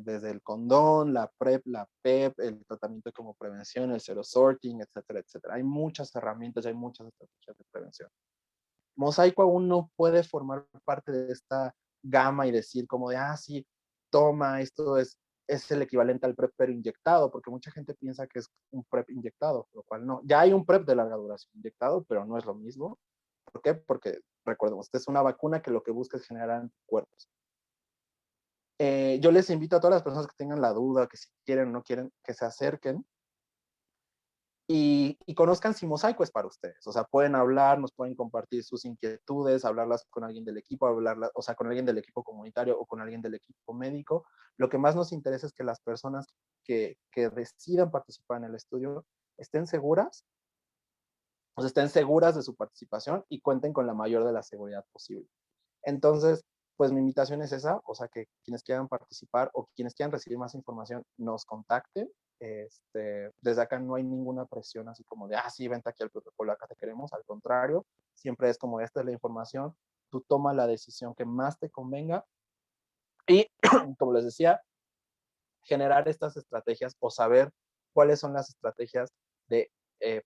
Desde el condón, la PrEP, la PEP, el tratamiento como prevención, el zero sorting, etcétera, etcétera. Hay muchas herramientas, hay muchas estrategias de prevención. Mosaico aún no puede formar parte de esta gama y decir como de, sí, toma, esto es el equivalente al PrEP pero inyectado, porque mucha gente piensa que es un PrEP inyectado, lo cual no. Ya hay un PrEP de larga duración inyectado, pero no es lo mismo. ¿Por qué? Porque, recordemos, esta es una vacuna que lo que busca es generar anticuerpos. Yo les invito a todas las personas que tengan la duda, que si quieren o no quieren, que se acerquen y conozcan si Mosaico es para ustedes. O sea, pueden hablar, nos pueden compartir sus inquietudes, hablarlas con alguien del equipo, o sea, con alguien del equipo comunitario o con alguien del equipo médico. Lo que más nos interesa es que las personas que decidan participar en el estudio estén seguras, o sea, estén seguras de su participación y cuenten con la mayor de la seguridad posible. Entonces, pues mi invitación es esa, o sea, que quienes quieran participar o quienes quieran recibir más información nos contacten. Desde acá no hay ninguna presión así como de, sí, vente aquí al protocolo, acá te queremos. Al contrario, siempre es como, esta es la información, tú toma la decisión que más te convenga y, como les decía, generar estas estrategias o saber cuáles son las estrategias de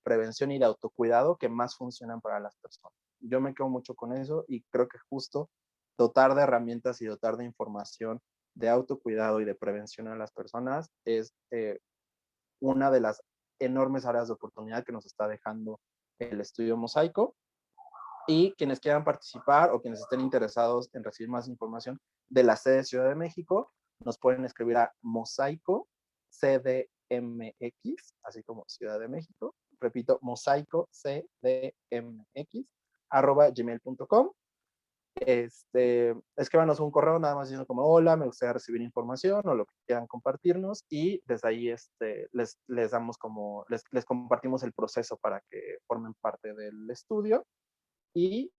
prevención y de autocuidado que más funcionan para las personas. Yo me quedo mucho con eso y creo que justo dotar de herramientas y dotar de información de autocuidado y de prevención a las personas es una de las enormes áreas de oportunidad que nos está dejando el estudio Mosaico. Y quienes quieran participar o quienes estén interesados en recibir más información de la sede de Ciudad de México, nos pueden escribir a Mosaico CDMX, así como Ciudad de México. Repito, Mosaico CDMX @gmail.com. Escríbanos un correo nada más diciendo como hola, me gustaría recibir información o lo que quieran compartirnos y desde ahí les damos como, les compartimos el proceso para que formen parte del estudio y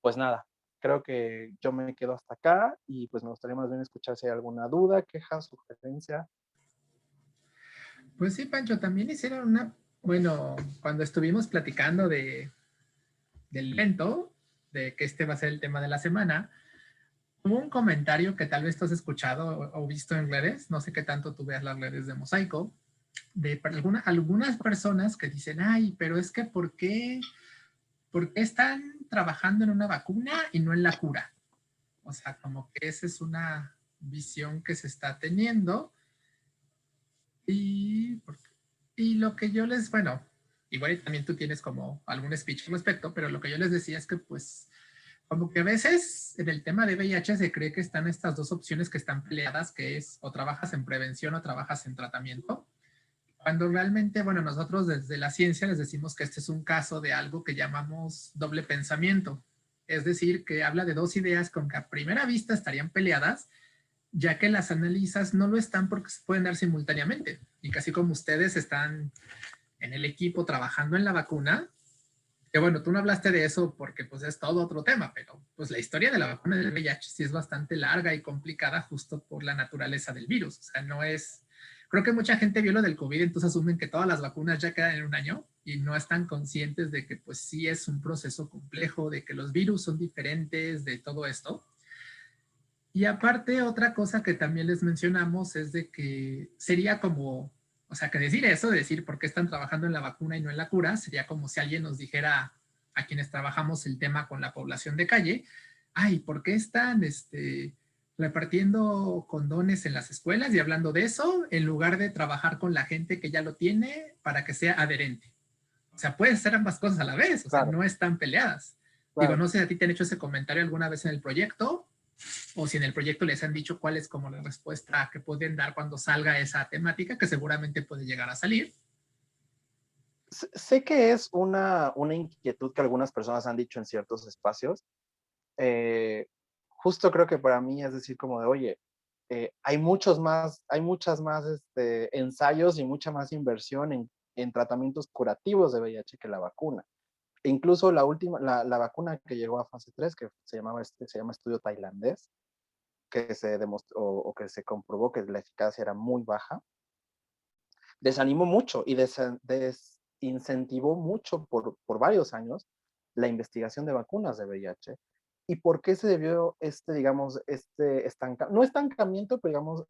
pues nada, creo que yo me quedo hasta acá y pues me gustaría más bien escuchar si hay alguna duda, queja, sugerencia. Pues sí, Pancho, también hicieron bueno, cuando estuvimos platicando del evento, de que este va a ser el tema de la semana, hubo un comentario que tal vez tú has escuchado o visto en redes, no sé qué tanto tú veas las redes de Mosaico, de algunas personas que dicen, ay, pero es que ¿por qué están trabajando en una vacuna y no en la cura? O sea, como que esa es una visión que se está teniendo y, lo que yo bueno, igual también tú tienes como algún speech al respecto, pero lo que yo les decía es que pues como que a veces en el tema de VIH se cree que están estas dos opciones que están peleadas, que es o trabajas en prevención o trabajas en tratamiento, cuando realmente, bueno, nosotros desde la ciencia les decimos que este es un caso de algo que llamamos doble pensamiento, es decir, que habla de dos ideas con que a primera vista estarían peleadas, ya que las analizas no lo están porque se pueden dar simultáneamente, y casi como ustedes están en el equipo trabajando en la vacuna, que bueno, tú no hablaste de eso porque pues es todo otro tema, pero pues la historia de la vacuna del VIH sí es bastante larga y complicada justo por la naturaleza del virus. O sea, no es... Creo que mucha gente vio lo del COVID, entonces asumen que todas las vacunas ya quedan en un año y no están conscientes de que pues sí es un proceso complejo, de que los virus son diferentes, de todo esto. Y aparte, otra cosa que también les mencionamos es de que sería como, o sea, que decir eso, decir por qué están trabajando en la vacuna y no en la cura, sería como si alguien nos dijera a quienes trabajamos el tema con la población de calle, ay, ¿por qué están repartiendo condones en las escuelas y hablando de eso en lugar de trabajar con la gente que ya lo tiene para que sea adherente? O sea, pueden ser ambas cosas a la vez, o sea, Claro, no están peleadas. Digo, claro. no sé si a ti te han hecho ese comentario alguna vez en el proyecto, o si en el proyecto les han dicho cuál es como la respuesta que pueden dar cuando salga esa temática, que seguramente puede llegar a salir. Sé que es una inquietud que algunas personas han dicho en ciertos espacios. Justo creo que para mí es decir como de, oye, hay muchas más ensayos y mucha más inversión en tratamientos curativos de VIH que la vacuna. E incluso la vacuna que llegó a fase 3, que se llama estudio tailandés, que se demostró o que se comprobó que la eficacia era muy baja, desanimó mucho y desincentivó mucho por varios años la investigación de vacunas de VIH. ¿Y por qué se debió digamos, no estancamiento, pero digamos,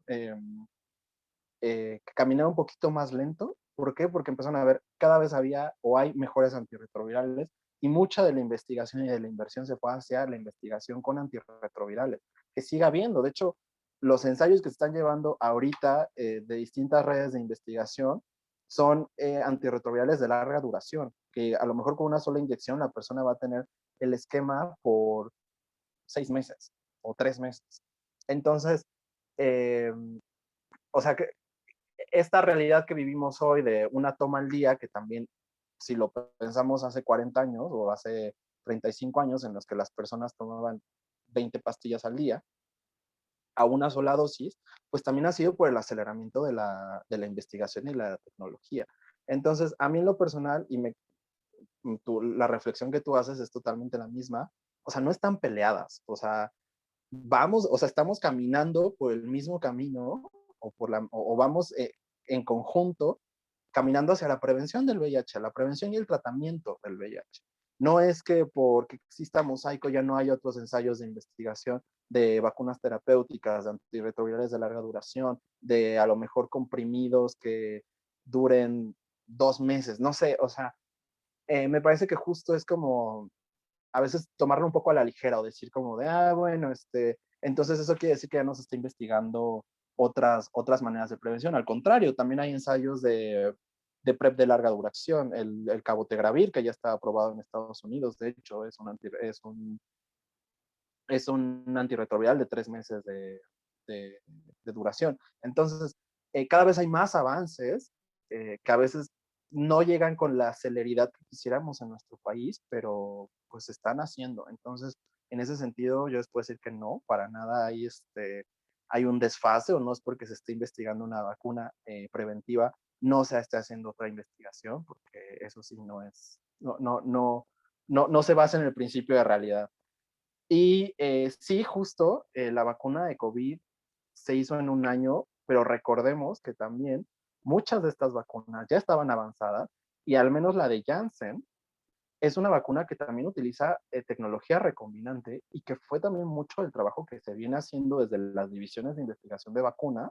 caminar un poquito más lento? ¿Por qué? Porque empezaron a ver, cada vez había o hay mejores antirretrovirales y mucha de la investigación y de la inversión se fue hacia la investigación con antirretrovirales, que sigue habiendo. De hecho, los ensayos que se están llevando ahorita de distintas redes de investigación son antirretrovirales de larga duración, que a lo mejor con una sola inyección la persona va a tener el esquema por 6 meses o 3 meses. Entonces, eh, o sea, que esta realidad que vivimos hoy de una toma al día, que también, si lo pensamos hace 40 años o hace 35 años, en los que las personas tomaban 20 pastillas al día, a una sola dosis, pues también ha sido por el aceleramiento de la investigación y la tecnología. Entonces, a mí en lo personal, la reflexión que tú haces es totalmente la misma, o sea, no están peleadas, o sea, vamos, o sea, estamos caminando por el mismo camino o vamos en conjunto caminando hacia la prevención del VIH, la prevención y el tratamiento del VIH. No es que porque exista Mosaico ya no hay otros ensayos de investigación de vacunas terapéuticas, de antirretrovirales de larga duración, de a lo mejor comprimidos que duren 2 meses, no sé, o sea, me parece que justo es como a veces tomarlo un poco a la ligera o decir como de, bueno, entonces eso quiere decir que ya no se está investigando otras maneras de prevención. Al contrario, también hay ensayos de PrEP de larga duración. El cabotegravir, que ya está aprobado en Estados Unidos, de hecho, es un antirretroviral de 3 meses de duración. Entonces, cada vez hay más avances que a veces no llegan con la celeridad que quisiéramos en nuestro país, pero pues se están haciendo. Entonces, en ese sentido, yo les puedo decir que no, para nada hay un desfase o no es porque se esté investigando una vacuna preventiva, no se esté haciendo otra investigación, porque eso sí no se basa en el principio de realidad. Y sí, justo la vacuna de COVID se hizo en un año, pero recordemos que también muchas de estas vacunas ya estaban avanzadas y al menos la de Janssen es una vacuna que también utiliza tecnología recombinante y que fue también mucho del trabajo que se viene haciendo desde las divisiones de investigación de vacunas,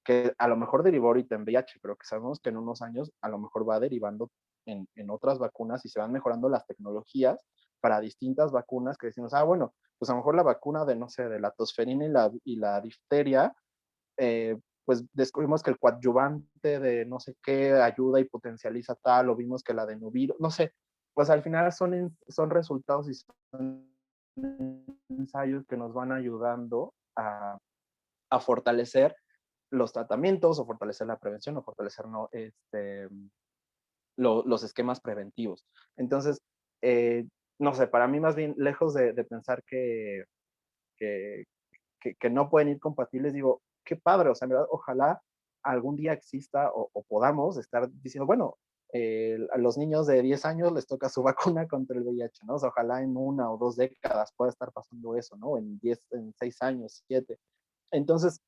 que a lo mejor derivó ahorita en VIH, pero que sabemos que en unos años a lo mejor va derivando en otras vacunas y se van mejorando las tecnologías para distintas vacunas que decimos, bueno, pues a lo mejor la vacuna de, no sé, de la tosferina y la difteria, pues descubrimos que el coadyuvante de no sé qué ayuda y potencializa tal, o vimos que la de Nuviro, no sé, pues al final son resultados y son ensayos que nos van ayudando a fortalecer los tratamientos o fortalecer la prevención o fortalecer ¿no? los esquemas preventivos. Entonces, no sé, para mí más bien, lejos de pensar que, que no pueden ir compatibles, digo, qué padre, o sea, en verdad, ojalá algún día exista o podamos estar diciendo, bueno, a los niños de 10 años les toca su vacuna contra el VIH, ¿no? O sea, ojalá en 1 o 2 décadas pueda estar pasando eso, ¿no? En 6 años, 7. Entonces,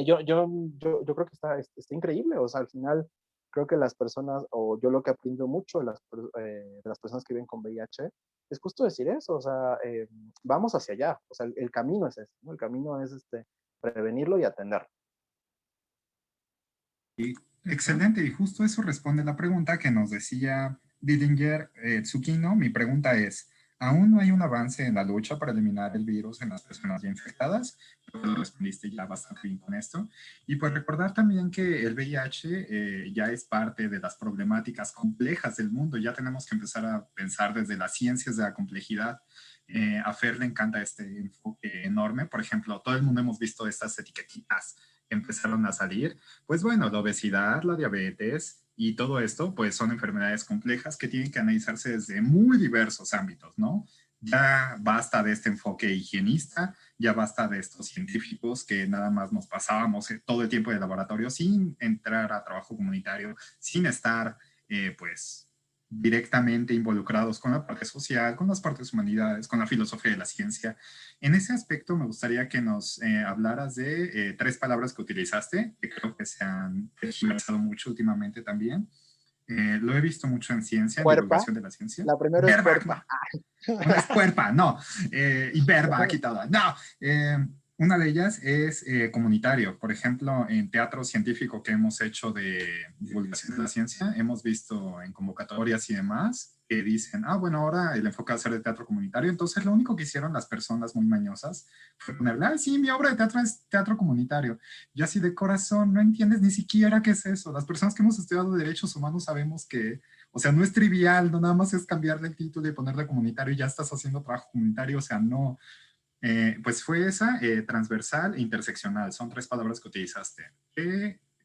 yo creo que está increíble, o sea, al final creo que las personas, o yo lo que aprendo mucho de las personas que viven con VIH, es justo decir eso, o sea, vamos hacia allá, o sea, el camino es ese, ¿no? El camino es prevenirlo y atenderlo. Y, excelente, y justo eso responde la pregunta que nos decía Dillinger Tsukino. Mi pregunta es, ¿aún no hay un avance en la lucha para eliminar el virus en las personas ya infectadas? Lo respondiste ya bastante bien con esto. Y pues recordar también que el VIH ya es parte de las problemáticas complejas del mundo. Ya tenemos que empezar a pensar desde las ciencias de la complejidad. A Fer le encanta este enfoque enorme. Por ejemplo, todo el mundo hemos visto estas etiquetitas que empezaron a salir. Pues bueno, la obesidad, la diabetes y todo esto, pues son enfermedades complejas que tienen que analizarse desde muy diversos ámbitos, ¿no? Ya basta de este enfoque higienista, ya basta de estos científicos que nada más nos pasábamos todo el tiempo en el laboratorio sin entrar a trabajo comunitario, sin estar, pues, directamente involucrados con la parte social, con las partes humanidades, con la filosofía de la ciencia. En ese aspecto me gustaría que nos hablaras de 3 palabras que utilizaste, que creo que se han tergiversado mucho últimamente también. Lo he visto mucho en ciencia, en Cuerpa, divulgación de la ciencia. la primera es Verba, cuerpa. una es cuerpa, no. Y verba quitada, no. Una de ellas es comunitario. Por ejemplo, en teatro científico que hemos hecho de divulgación de la ciencia, hemos visto en convocatorias y demás que dicen, bueno, ahora el enfoque va a ser de teatro comunitario. Entonces, lo único que hicieron las personas muy mañosas fue ponerle, sí, mi obra de teatro es teatro comunitario. Y así de corazón, no entiendes ni siquiera qué es eso. Las personas que hemos estudiado derechos humanos sabemos que, o sea, no es trivial, no nada más es cambiarle el título y ponerle comunitario y ya estás haciendo trabajo comunitario, o sea, no. Pues fue esa, transversal e interseccional. Son 3 palabras que utilizaste.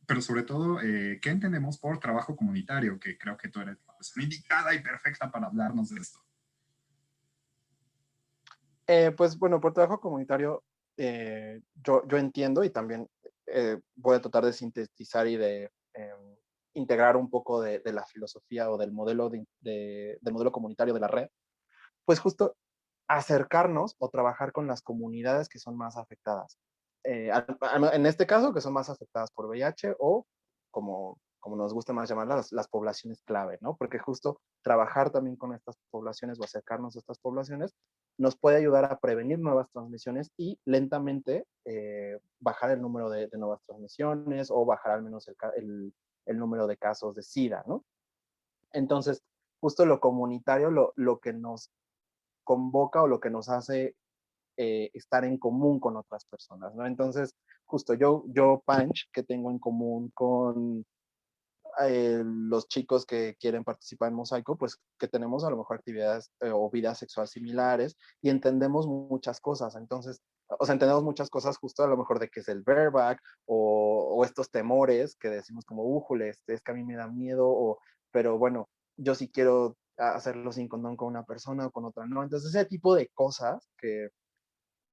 Pero sobre todo, ¿qué entendemos por trabajo comunitario? Que creo que tú eres la persona indicada y perfecta para hablarnos de esto. Pues bueno, por trabajo comunitario, yo entiendo y también voy a tratar de sintetizar y de integrar un poco de la filosofía o del modelo, del modelo comunitario de la red, pues justo acercarnos o trabajar con las comunidades que son más afectadas. En este caso, que son más afectadas por VIH o como nos gusta más llamarlas, las poblaciones clave, ¿no? Porque justo trabajar también con estas poblaciones o acercarnos a estas poblaciones nos puede ayudar a prevenir nuevas transmisiones y lentamente bajar el número de nuevas transmisiones o bajar al menos el número de casos de SIDA, ¿no? Entonces, justo lo comunitario, lo que nos convoca o lo que nos hace estar en común con otras personas, ¿no? Entonces, justo yo Punch, que tengo en común con los chicos que quieren participar en Mosaico, pues que tenemos a lo mejor actividades o vidas sexual similares y entendemos muchas cosas. Entonces, o sea, entendemos muchas cosas justo a lo mejor de qué es el bareback o estos temores que decimos como, újule, es que a mí me da miedo, pero bueno, yo sí quiero hacerlo sin condón con una persona o con otra, ¿no? Entonces, ese tipo de cosas que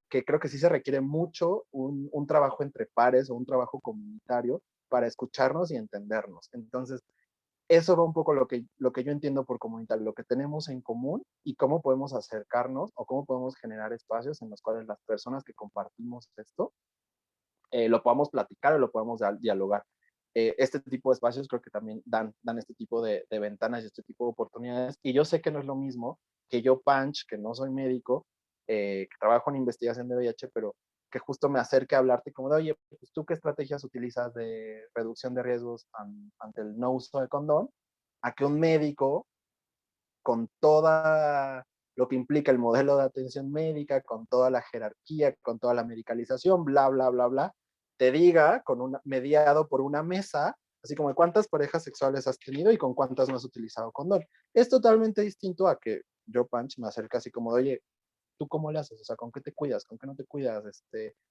creo que sí se requiere mucho un trabajo entre pares o un trabajo comunitario para escucharnos y entendernos. Entonces, eso va un poco lo que yo entiendo por comunitario, lo que tenemos en común y cómo podemos acercarnos o cómo podemos generar espacios en los cuales las personas que compartimos esto lo podamos platicar o lo podamos dialogar. Este tipo de espacios creo que también dan este tipo de ventanas y este tipo de oportunidades. Y yo sé que no es lo mismo que yo, Punch, que no soy médico, que trabajo en investigación de VIH, pero que justo me acerque a hablarte como de, oye, pues tú qué estrategias utilizas de reducción de riesgos ante el no uso de condón, a que un médico con toda lo que implica el modelo de atención médica, con toda la jerarquía, con toda la medicalización, bla, bla, bla, bla, te diga, mediado por una mesa, así como cuántas parejas sexuales has tenido y con cuántas no has utilizado condón. Es totalmente distinto a que yo, Punch, me acerca así como de, oye, ¿tú cómo le haces? O sea, ¿con qué te cuidas? ¿Con qué no te cuidas?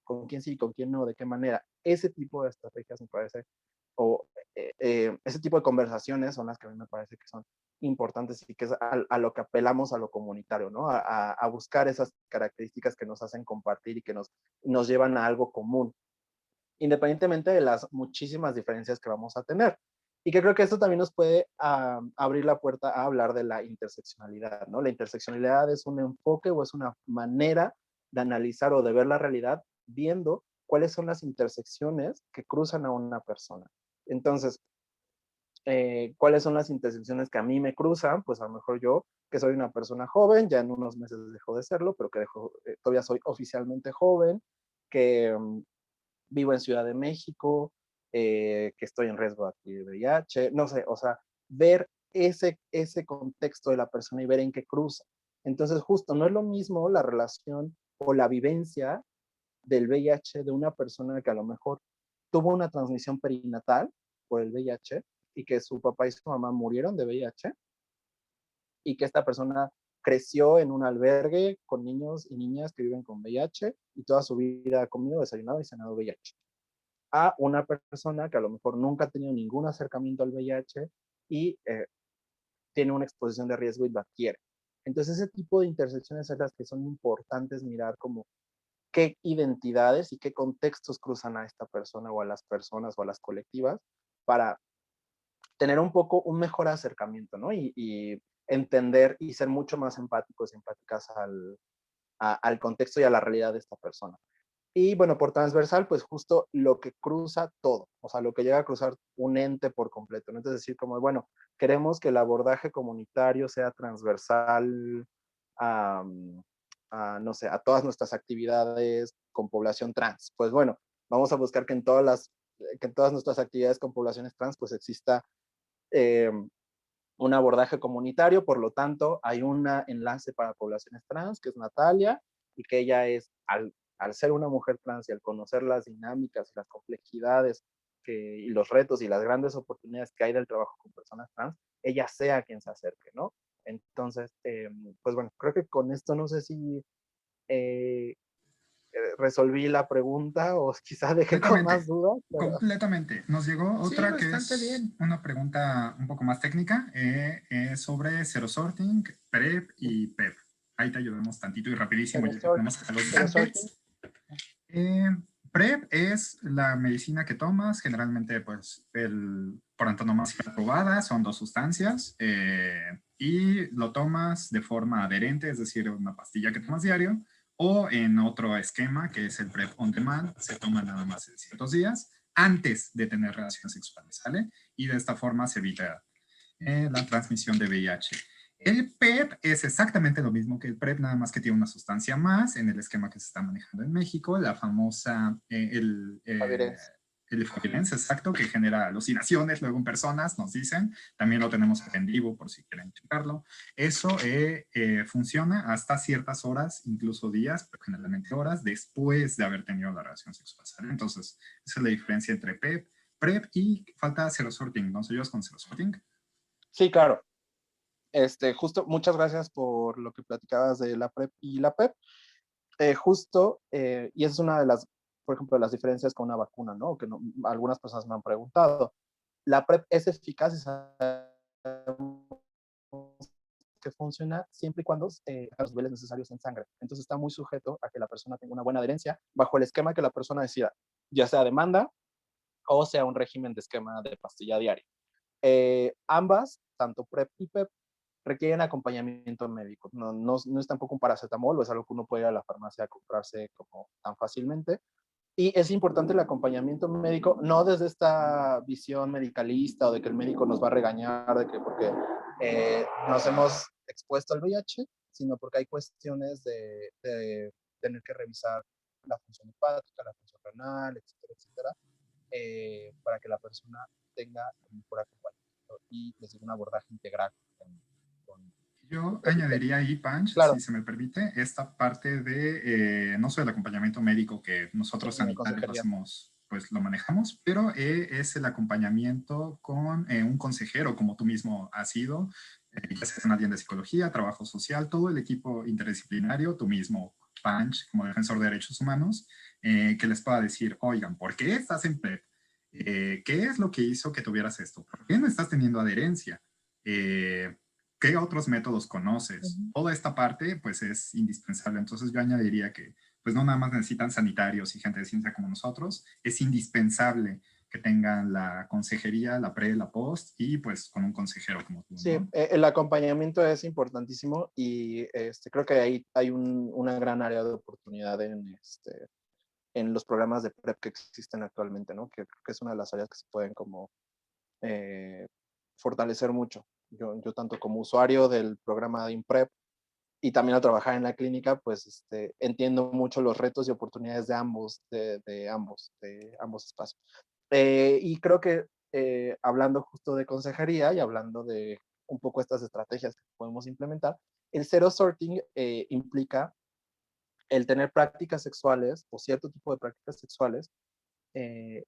¿Con quién sí? ¿Con quién no? ¿De qué manera? Ese tipo de estrategias me parece, o ese tipo de conversaciones son las que a mí me parece que son importantes y que es a lo que apelamos a lo comunitario, ¿no? A buscar esas características que nos hacen compartir y que nos llevan a algo común, independientemente de las muchísimas diferencias que vamos a tener. Y que creo que esto también nos puede abrir la puerta a hablar de la interseccionalidad, ¿no? La interseccionalidad es un enfoque o es una manera de analizar o de ver la realidad viendo cuáles son las intersecciones que cruzan a una persona. Entonces, ¿cuáles son las intersecciones que a mí me cruzan? Pues a lo mejor yo, que soy una persona joven, ya en unos meses dejo de serlo, pero que todavía soy oficialmente joven, que vivo en Ciudad de México, que estoy en riesgo de VIH, no sé, o sea, ver ese contexto de la persona y ver en qué cruza. Entonces, justo no es lo mismo la relación o la vivencia del VIH de una persona que a lo mejor tuvo una transmisión perinatal por el VIH y que su papá y su mamá murieron de VIH y que esta persona creció en un albergue con niños y niñas que viven con VIH y toda su vida ha comido, desayunado y cenado VIH. A una persona que a lo mejor nunca ha tenido ningún acercamiento al VIH y tiene una exposición de riesgo y lo adquiere. Entonces, ese tipo de intersecciones son las que son importantes mirar como qué identidades y qué contextos cruzan a esta persona o a las personas o a las colectivas para tener un poco un mejor acercamiento, ¿no? Y entender y ser mucho más empáticos y empáticas al contexto y a la realidad de esta persona. Y bueno, por transversal, pues justo lo que cruza todo, o sea, lo que llega a cruzar un ente por completo, ¿no? Es decir, como, bueno, queremos que el abordaje comunitario sea transversal a, no sé, a todas nuestras actividades con población trans. Pues bueno, vamos a buscar que en todas nuestras actividades con poblaciones trans, pues exista eh, un abordaje comunitario, por lo tanto, hay un enlace para poblaciones trans, que es Natalia, y que ella es, al ser una mujer trans y al conocer las dinámicas y las complejidades y los retos y las grandes oportunidades que hay del trabajo con personas trans, ella sea quien se acerque, ¿no? Entonces, pues bueno, creo que con esto no sé si resolví la pregunta o quizá dejé con más dudas. Pero... Completamente. Nos llegó otra que es bien. una pregunta un poco más técnica sobre zero sorting, PrEP y PEP. Ahí te ayudamos tantito y rapidísimo. Ya tenemos a los gadgets. PrEP es la medicina que tomas, generalmente pues por antonomasia aprobada, son 2 sustancias y lo tomas de forma adherente, es decir, una pastilla que tomas diario, o en otro esquema que es el PrEP on demand, se toma nada más en ciertos días antes de tener relaciones sexuales, ¿sale? Y de esta forma se evita la transmisión de VIH. El PEP es exactamente lo mismo que el PrEP, nada más que tiene una sustancia más en el esquema que se está manejando en México, la famosa, el Favirenz, exacto, que genera alucinaciones luego en personas, nos dicen. También lo tenemos en vivo por si quieren checarlo. Eso funciona hasta ciertas horas, incluso días, pero generalmente horas, después de haber tenido la relación sexual, ¿sale? Entonces, esa es la diferencia entre PrEP y falta zero sorting. ¿No se ayudas con zero sorting? Sí, claro. Justo, muchas gracias por lo que platicabas de la PrEP y la PEP. Y esa es una de las, por ejemplo, de las diferencias con una vacuna, ¿no? Que algunas personas me han preguntado. La PrEP es eficaz y sabemos que funciona siempre y cuando a los niveles necesarios en sangre. Entonces está muy sujeto a que la persona tenga una buena adherencia bajo el esquema que la persona decida, ya sea demanda o sea un régimen de esquema de pastilla diaria. Ambas, tanto PrEP y PEP, requieren acompañamiento médico. No es tampoco un paracetamol, o es algo que uno puede ir a la farmacia a comprarse como tan fácilmente. Y es importante el acompañamiento médico, no desde esta visión medicalista o de que el médico nos va a regañar de que porque nos hemos expuesto al VIH, sino porque hay cuestiones de tener que revisar la función hepática, la función renal, etcétera, etcétera, para que la persona tenga un mejor acompañamiento y les dé un abordaje integral. Yo añadiría ahí, Punch, Claro, si se me permite, esta parte de no solo el acompañamiento médico que nosotros sanitarios hacemos, pues lo manejamos, pero es el acompañamiento con un consejero, como tú mismo has sido, ya sea alguien de psicología, trabajo social, todo el equipo interdisciplinario, tú mismo, Punch, como defensor de derechos humanos, que les pueda decir, oigan, ¿por qué estás en PrEP? ¿Qué es lo que hizo que tuvieras esto? ¿Por qué no estás teniendo adherencia? ¿Qué otros métodos conoces? Toda esta parte, pues, es indispensable. Entonces, yo añadiría que, pues, no nada más necesitan sanitarios y gente de ciencia como nosotros, es indispensable que tengan la consejería, la pre, la post, y, pues, con un consejero como tú, ¿no? Sí, el acompañamiento es importantísimo y creo que ahí hay una gran área de oportunidad en los programas de PrEP que existen actualmente, ¿no? Que creo que es una de las áreas que se pueden como fortalecer mucho. Yo tanto como usuario del programa de IMPREP y también al trabajar en la clínica, pues entiendo mucho los retos y oportunidades de ambos espacios. Y creo que hablando justo de consejería y hablando de un poco estas estrategias que podemos implementar, el zero sorting implica el tener prácticas sexuales o cierto tipo de prácticas sexuales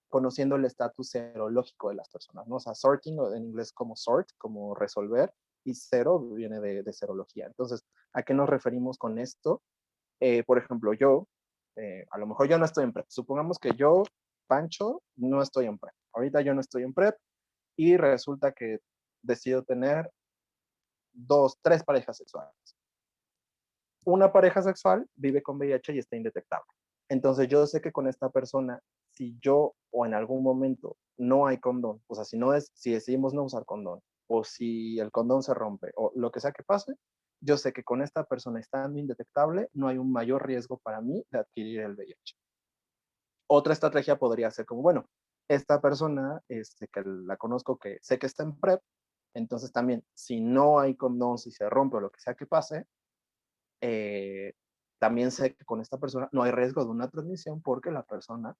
conociendo el estatus serológico de las personas, ¿no? O sea, sorting en inglés como sort, como resolver, y cero viene de serología. Entonces, ¿a qué nos referimos con esto? Por ejemplo, a lo mejor yo no estoy en PrEP. Supongamos que yo, Pancho, no estoy en PrEP. Ahorita yo no estoy en PrEP y resulta que decido tener 3 parejas sexuales. Una pareja sexual vive con VIH y está indetectable. Entonces yo sé que con esta persona, si yo o en algún momento no hay condón, o sea, si decidimos no usar condón, o si el condón se rompe, o lo que sea que pase, yo sé que con esta persona estando indetectable, no hay un mayor riesgo para mí de adquirir el VIH. Otra estrategia podría ser como, bueno, esta persona que la conozco, que sé que está en PrEP, entonces también, si no hay condón, si se rompe o lo que sea que pase, también sé que con esta persona no hay riesgo de una transmisión porque la persona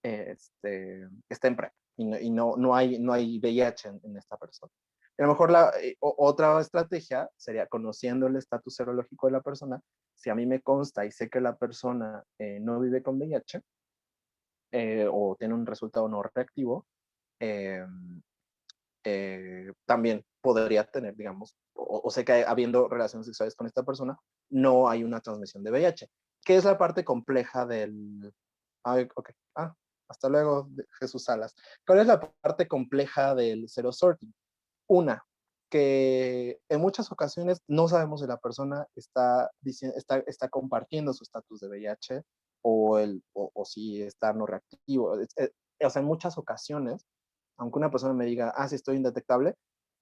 está en PrEP y no hay VIH en esta persona. A lo mejor otra estrategia sería conociendo el estatus serológico de la persona. Si a mí me consta y sé que la persona no vive con VIH o tiene un resultado no reactivo, eh, también podría tener, digamos, o sé que habiendo relaciones sexuales con esta persona, no hay una transmisión de VIH. ¿qué es la parte compleja del... Ay, ok, hasta luego, Jesús Salas. ¿Cuál es la parte compleja del zero sorting? Una, que en muchas ocasiones no sabemos si la persona está compartiendo su estatus de VIH o si está no reactivo. O sea, en muchas ocasiones, aunque una persona me diga, sí, estoy indetectable,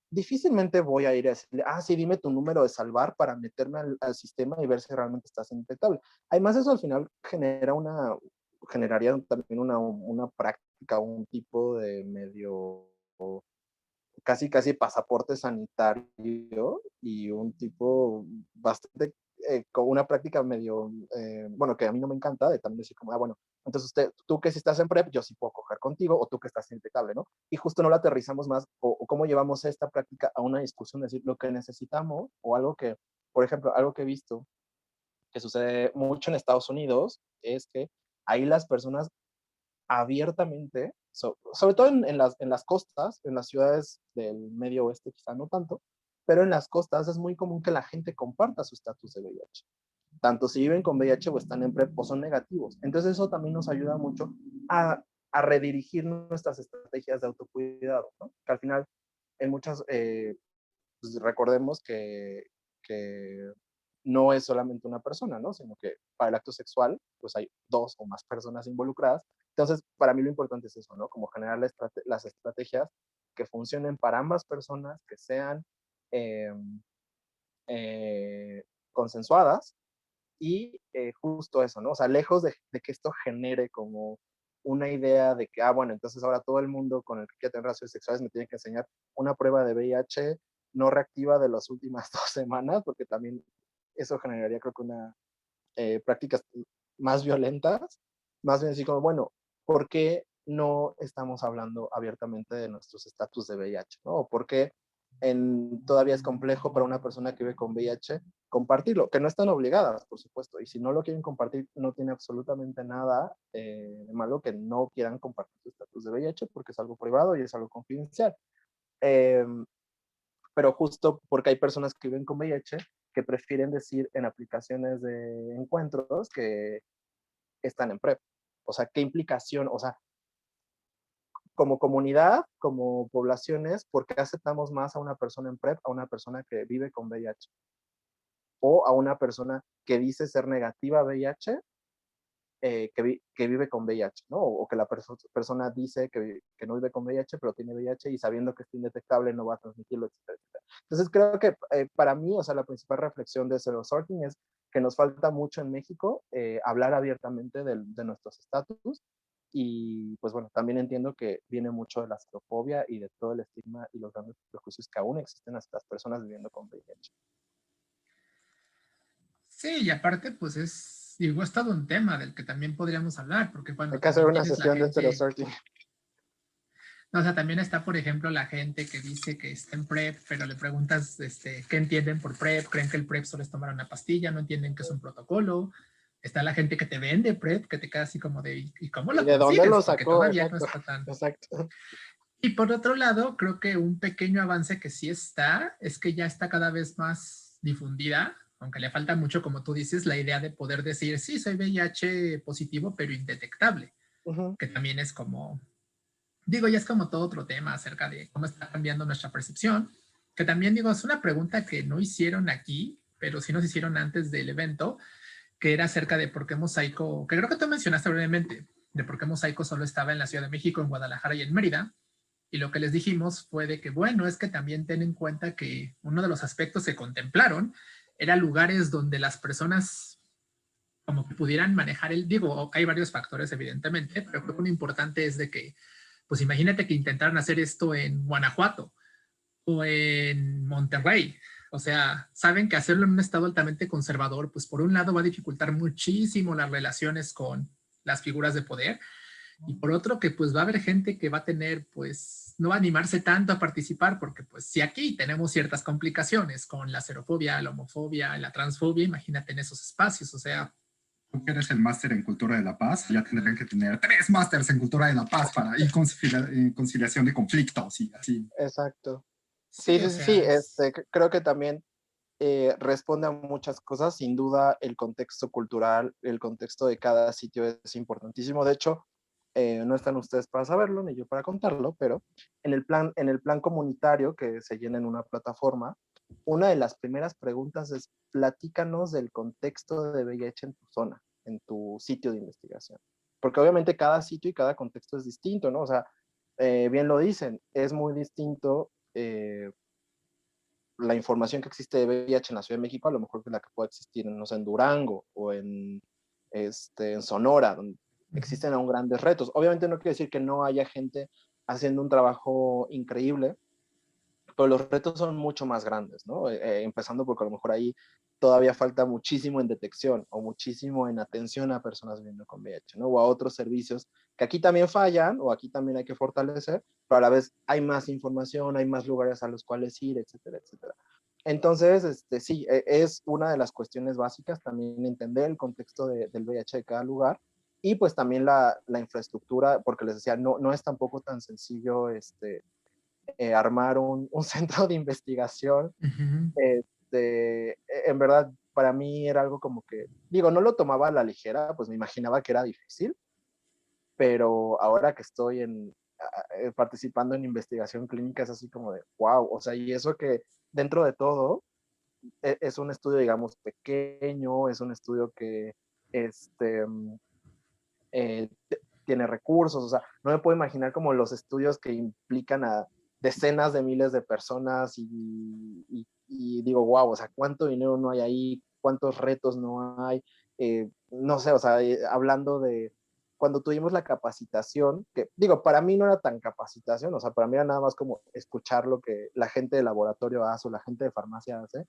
difícilmente voy a ir a decirle, sí, dime tu número de salvar para meterme al sistema y ver si realmente estás indetectable. Además, eso al final generaría también una práctica, un tipo de medio casi pasaporte sanitario y un tipo bastante, con una práctica medio, bueno, que a mí no me encanta, de también decir como, bueno, entonces tú que si estás en PrEP, yo sí puedo coger contigo, o tú que estás indetectable, ¿no? Y justo no lo aterrizamos más, o cómo llevamos esta práctica a una discusión, decir, lo que necesitamos, o algo que, por ejemplo, algo que he visto que sucede mucho en Estados Unidos, es que ahí las personas abiertamente, sobre todo en las costas, en las ciudades del medio oeste quizá no tanto, pero en las costas es muy común que la gente comparta su estatus de VIH, tanto si viven con VIH o están en PrEP o son negativos. Entonces eso también nos ayuda mucho a redirigir nuestras estrategias de autocuidado, ¿no? Que al final, en muchas, pues recordemos que no es solamente una persona, ¿no? Sino que para el acto sexual, pues hay 2 o más personas involucradas. Entonces, para mí lo importante es eso, ¿no? Como generar las estrategias que funcionen para ambas personas, que sean eh, eh, consensuadas y justo eso, ¿no? O sea, lejos de que esto genere como una idea de que, bueno, entonces ahora todo el mundo con el que quiera tener relaciones sexuales me tiene que enseñar una prueba de VIH no reactiva de las últimas 2 semanas, porque también eso generaría, creo que, prácticas más violentas, más bien así como, bueno, ¿por qué no estamos hablando abiertamente de nuestros estatus de VIH? ¿No? ¿O por qué todavía es complejo para una persona que vive con VIH compartirlo? Que no están obligadas, por supuesto, y si no lo quieren compartir, no tiene absolutamente nada de malo que no quieran compartir su estatus de VIH, porque es algo privado y es algo confidencial. Eh, pero justo porque hay personas que viven con VIH que prefieren decir en aplicaciones de encuentros que están en PrEP. O sea, ¿qué implicación? O sea, como comunidad, como poblaciones, ¿por qué aceptamos más a una persona en PrEP a una persona que vive con VIH? O a una persona que dice ser negativa a VIH, que vive con VIH, ¿no? O que la persona dice que no vive con VIH, pero tiene VIH y sabiendo que es indetectable no va a transmitirlo, etcétera, etcétera. Entonces creo que para mí, o sea, la principal reflexión de Zero Sorting es que nos falta mucho en México hablar abiertamente de nuestros estatus y pues bueno, también entiendo que viene mucho de la xenofobia y de todo el estigma y los grandes prejuicios que aún existen hacia las personas viviendo con VIH. Sí, y aparte, pues digo, es todo un tema del que también podríamos hablar, porque Hay bueno, que hacer también una tienes la sesión de Zero gente, Sorting. no, o sea, también está, por ejemplo, la gente que dice que está en PrEP, pero le preguntas, ¿qué entienden por PrEP? Creen que el PrEP solo es tomar una pastilla, no entienden que es un protocolo. Está la gente que te vende PrEP, que te queda así como de, ¿y cómo ¿Y lo de dónde consigues? lo Porque sacó? todavía no Exacto, está tan... exacto. Y por otro lado, creo que un pequeño avance que sí está, es que ya está cada vez más difundida, aunque le falta mucho, como tú dices, la idea de poder decir, sí, soy VIH positivo, pero indetectable, que también es como, digo, ya es como todo otro tema acerca de cómo está cambiando nuestra percepción, que también digo, es una pregunta que no hicieron aquí, pero sí nos hicieron antes del evento, que era acerca de por qué Mosaico, que creo que tú mencionaste brevemente, de por qué Mosaico solo estaba en la Ciudad de México, en Guadalajara y en Mérida. Y lo que les dijimos fue de que, bueno, es que también ten en cuenta que uno de los aspectos que contemplaron era lugares donde las personas como que pudieran manejar digo, hay varios factores evidentemente, pero creo que lo importante es de que, pues imagínate que intentaran hacer esto en Guanajuato o en Monterrey. O sea, saben que hacerlo en un estado altamente conservador, pues por un lado va a dificultar muchísimo las relaciones con las figuras de poder, y por otro que pues va a haber gente que va a tener pues no va a animarse tanto a participar porque pues si aquí tenemos ciertas complicaciones con la xerofobia, la homofobia, la transfobia, imagínate en esos espacios, o sea. Tú que eres el máster en cultura de la paz, ya tendrían que tener 3 másters en cultura de la paz para ir conciliación de conflictos y así. Exacto. Sí, Sí, sí, o sí, sí. sea, Creo que también responde a muchas cosas. Sin duda, el contexto cultural, el contexto de cada sitio es importantísimo. De hecho, no están ustedes para saberlo, ni yo para contarlo, pero en el plan comunitario que se llena en una plataforma, una de las primeras preguntas es: platícanos del contexto de VIH en tu zona, en tu sitio de investigación. Porque obviamente cada sitio y cada contexto es distinto, ¿no? O sea, bien lo dicen, es muy distinto la información que existe de VIH en la Ciudad de México, a lo mejor que la que puede existir, no sé, en Durango o en Sonora, donde existen aún grandes retos. Obviamente no quiere decir que no haya gente haciendo un trabajo increíble, pero los retos son mucho más grandes, ¿no? Empezando porque a lo mejor ahí todavía falta muchísimo en detección o muchísimo en atención a personas viviendo con VIH, ¿no? O a otros servicios que aquí también fallan o aquí también hay que fortalecer, pero a la vez hay más información, hay más lugares a los cuales ir, etcétera, etcétera. Entonces, sí, es una de las cuestiones básicas, también entender el contexto del VIH de cada lugar y pues también la infraestructura, porque les decía, no es tampoco tan sencillo armar un centro de investigación. En verdad, para mí era algo como que, digo, no lo tomaba a la ligera, pues me imaginaba que era difícil, pero ahora que estoy participando en investigación clínica es así como de, wow, o sea, y eso que dentro de todo es un estudio, digamos, pequeño, es un estudio que eh, tiene recursos, o sea, no me puedo imaginar como los estudios que implican a decenas de miles de personas y digo, wow, o sea, cuánto dinero no hay ahí, cuántos retos no hay, no sé, o sea, hablando de cuando tuvimos la capacitación, que digo, para mí no era tan capacitación, o sea, para mí era nada más como escuchar lo que la gente de laboratorio hace o la gente de farmacia hace,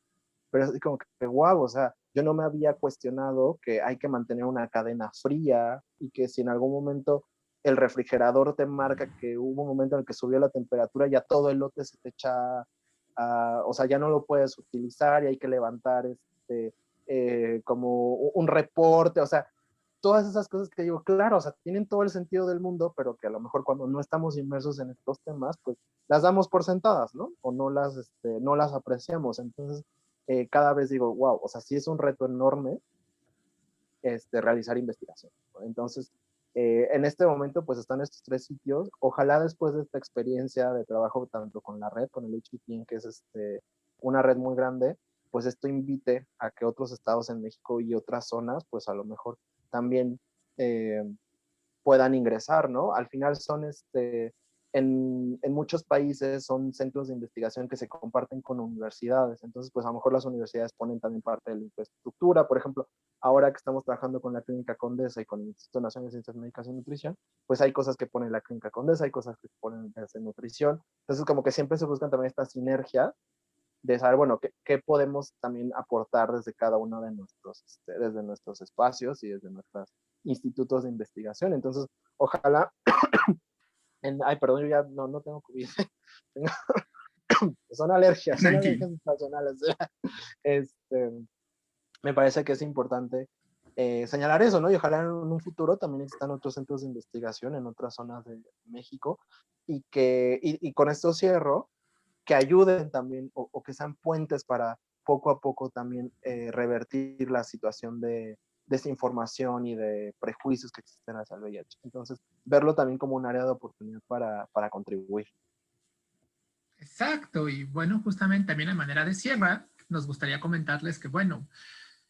pero es como que, wow, o sea, yo no me había cuestionado que hay que mantener una cadena fría y que si en algún momento el refrigerador te marca que hubo un momento en el que subió la temperatura, ya todo el lote se te echa, o sea, ya no lo puedes utilizar y hay que levantar como un reporte, o sea, todas esas cosas que digo, claro, o sea, tienen todo el sentido del mundo, pero que a lo mejor cuando no estamos inmersos en estos temas, pues las damos por sentadas, ¿no? O no las apreciamos. Entonces, cada vez digo, wow, o sea, sí es un reto enorme realizar investigación, ¿no? Entonces, en este momento, pues están estos 3 sitios. Ojalá después de esta experiencia de trabajo tanto con la red, con el HPTN, que es una red muy grande, pues esto invite a que otros estados en México y otras zonas, pues a lo mejor también puedan ingresar, ¿no? Al final son en muchos países son centros de investigación que se comparten con universidades, entonces pues a lo mejor las universidades ponen también parte de la infraestructura, por ejemplo, ahora que estamos trabajando con la Clínica Condesa y con el Instituto Nacional de Ciencias Médicas y Nutrición, pues hay cosas que pone la Clínica Condesa, hay cosas que ponen desde nutrición, entonces como que siempre se buscan también esta sinergia de saber, bueno, qué podemos también aportar desde cada uno de desde nuestros espacios y desde nuestros institutos de investigación. Entonces, ojalá, ay, perdón, yo ya no tengo COVID, son alergias estacionales. Este, me parece que es importante señalar eso, ¿no? Y ojalá en un futuro también existan otros centros de investigación en otras zonas de México y con esto cierro, que ayuden también o que sean puentes para poco a poco también revertir la situación de desinformación y de prejuicios que existen hacia el VIH. Entonces, verlo también como un área de oportunidad para contribuir. Exacto, y bueno, justamente también a manera de cierre, nos gustaría comentarles que, bueno,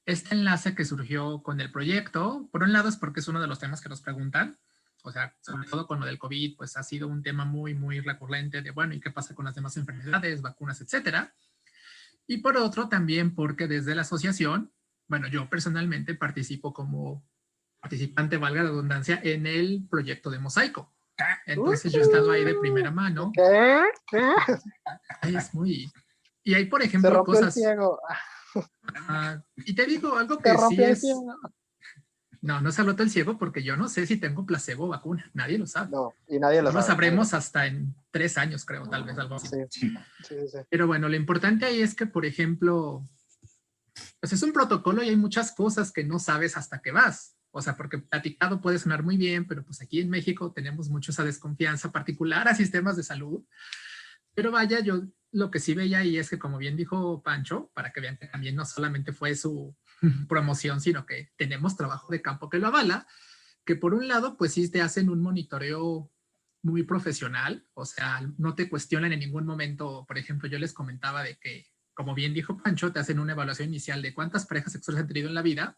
este enlace que surgió con el proyecto, por un lado es porque es uno de los temas que nos preguntan, o sea, sobre todo con lo del COVID, pues ha sido un tema muy, muy recurrente de, bueno, ¿y qué pasa con las demás enfermedades, vacunas, etcétera? Y por otro, también porque desde la asociación, bueno, yo personalmente participo como participante, valga la redundancia, en el proyecto de Mosaico. Entonces yo he estado ahí de primera mano. ¿Qué? Ahí es muy... Y hay, por Se ejemplo, rompió el cosas... ciego. y te digo algo Se que sí rompió el es... ciego. No se ha roto el ciego porque yo no sé si tengo placebo o vacuna. Nadie lo sabe. No, y nadie lo No lo sabe. sabremos hasta en 3 años, creo, tal vez algo así. Sí, sí, sí. Pero bueno, lo importante ahí es que, por ejemplo, pues es un protocolo y hay muchas cosas que no sabes hasta que vas. O sea, porque platicado puede sonar muy bien, pero pues aquí en México tenemos mucho esa desconfianza particular a sistemas de salud. Pero vaya, yo lo que sí veía ahí es que, como bien dijo Pancho, para que vean que también no solamente fue su promoción, sino que tenemos trabajo de campo que lo avala, que por un lado, pues sí te hacen un monitoreo muy profesional, o sea, no te cuestionan en ningún momento. Por ejemplo, yo les comentaba de que, como bien dijo Pancho, te hacen una evaluación inicial de cuántas parejas sexuales han tenido en la vida,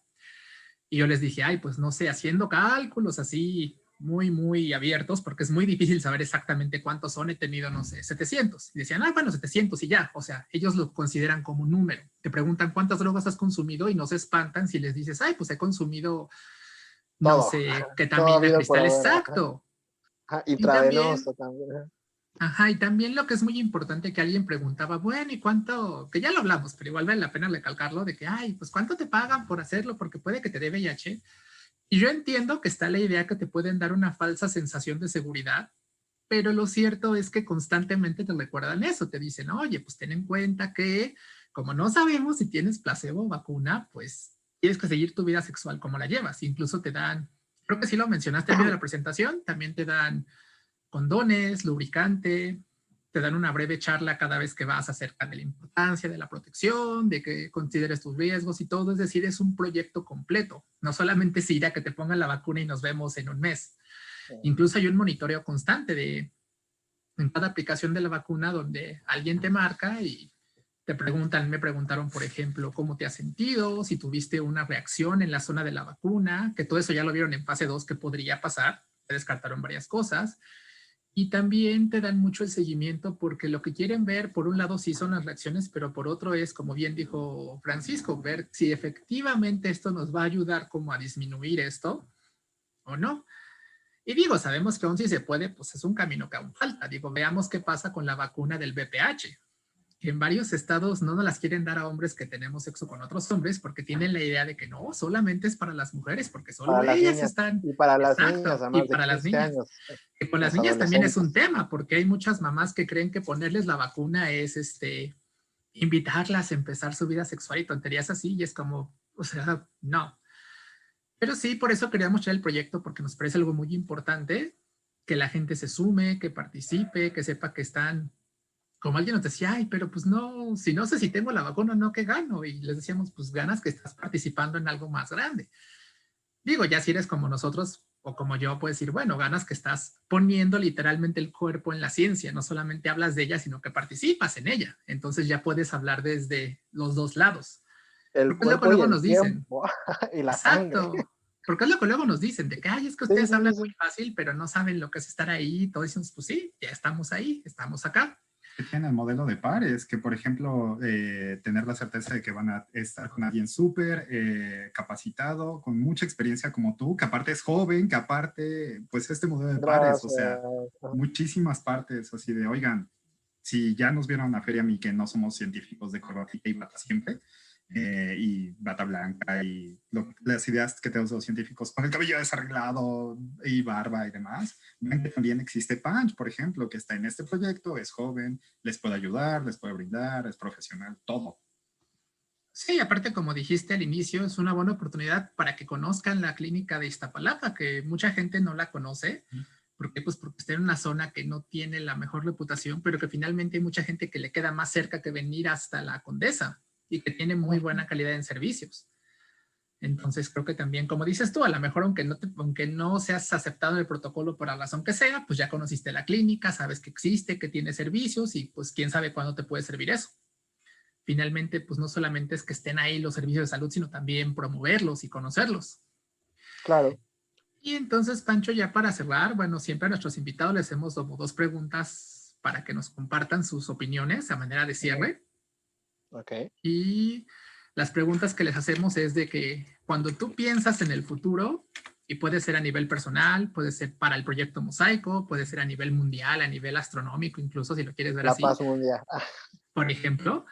y yo les dije, ay, pues no sé, haciendo cálculos así muy, muy abiertos, porque es muy difícil saber exactamente cuántos son, he tenido, no sé, 700. Y decían, ah, bueno, 700 y ya. O sea, ellos lo consideran como un número. Te preguntan cuántas drogas has consumido y no se espantan si les dices, ay, pues he consumido, no Todo, sé, todo ketamina, habido por cristal, haber. exacto. Y también, Intravenoso también. ajá, y también lo que es muy importante que alguien preguntaba, bueno, ¿y cuánto? Que ya lo hablamos, pero igual vale la pena recalcarlo, de que, ay, pues ¿cuánto te pagan por hacerlo? Porque puede que te dé VIH. Y yo entiendo que está la idea que te pueden dar una falsa sensación de seguridad, pero lo cierto es que constantemente te recuerdan eso, te dicen, oye, pues ten en cuenta que como no sabemos si tienes placebo o vacuna, pues tienes que seguir tu vida sexual como la llevas. Incluso te dan, creo que sí lo mencionaste en medio de la presentación, también te dan condones, lubricante, te dan una breve charla cada vez que vas acerca de la importancia de la protección, de que consideres tus riesgos y todo. Es decir, es un proyecto completo. No solamente es ir a que te pongan la vacuna y nos vemos en un mes. Incluso hay un monitoreo constante de en cada aplicación de la vacuna donde alguien te marca y te preguntan, me preguntaron, por ejemplo, cómo te has sentido, si tuviste una reacción en la zona de la vacuna, que todo eso ya lo vieron en fase 2 que podría pasar, te descartaron varias cosas. Y también te dan mucho el seguimiento porque lo que quieren ver, por un lado, sí son las reacciones, pero por otro es, como bien dijo Francisco, ver si efectivamente esto nos va a ayudar como a disminuir esto o no. Y digo, sabemos que aún si se puede, pues es un camino que aún falta. Digo, veamos qué pasa con la vacuna del VPH, que en varios estados no nos las quieren dar a hombres que tenemos sexo con otros hombres porque tienen la idea de que no, solamente es para las mujeres, porque solo Para las ellas niñas. están. Y para las niñas Exacto, a y más de para las 15 niñas. años. Que con las Las niñas también es un adolescentes. tema, porque hay muchas mamás que creen que ponerles la vacuna es invitarlas a empezar su vida sexual y tonterías así, y es como, o sea, no. Pero sí, por eso queríamos traer el proyecto, porque nos parece algo muy importante, que la gente se sume, que participe, que sepa que están, como alguien nos decía, ay, pero pues no, si no sé si tengo la vacuna, no, ¿qué gano? Y les decíamos, pues ganas que estás participando en algo más grande. Digo, ya si eres como nosotros o como yo, puedes decir, bueno, ganas que estás poniendo literalmente el cuerpo en la ciencia, no solamente hablas de ella, sino que participas en ella. Entonces ya puedes hablar desde los dos lados. El Porque es lo que cuerpo y luego el nos dicen. tiempo. Y la sangre. Exacto. Porque es lo que luego nos dicen, de que, ay, es que Sí, ustedes sí, hablan sí, muy sí. fácil, pero no saben lo que es estar ahí. Todos decimos, pues sí, ya estamos ahí, estamos acá. Que tiene el modelo de pares, que por ejemplo, tener la certeza de que van a estar con alguien súper capacitado, con mucha experiencia como tú, que aparte es joven, que aparte, pues este modelo de pares, o Gracias. sea, muchísimas partes así de, oigan, si ya nos vieron a Feria a mí que no somos científicos de corbatita y bata siempre, y bata blanca y las ideas que tenemos los científicos con el cabello desarreglado y barba y demás, ven que también existe Punch, por ejemplo, que está en este proyecto, es joven, les puede ayudar, les puede brindar, es profesional, todo. Sí, aparte, como dijiste al inicio, es una buena oportunidad para que conozcan la clínica de Iztapalapa, que mucha gente no la conoce. ¿Por qué? Pues porque está en una zona que no tiene la mejor reputación, pero que finalmente hay mucha gente que le queda más cerca que venir hasta la Condesa y que tiene muy buena calidad en servicios. Entonces creo que también, como dices tú, a lo mejor aunque no seas aceptado en el protocolo por la razón que sea, pues ya conociste la clínica, sabes que existe, que tiene servicios y pues quién sabe cuándo te puede servir eso. Finalmente, pues no solamente es que estén ahí los servicios de salud, sino también promoverlos y conocerlos. Claro. Y entonces, Pancho, ya para cerrar, bueno, siempre a nuestros invitados les hacemos como dos preguntas para que nos compartan sus opiniones a manera de cierre. Ok. Y las preguntas que les hacemos es de que cuando tú piensas en el futuro, y puede ser a nivel personal, puede ser para el proyecto Mosaico, puede ser a nivel mundial, a nivel astronómico, incluso si lo quieres ver La así, paz mundial. por ejemplo,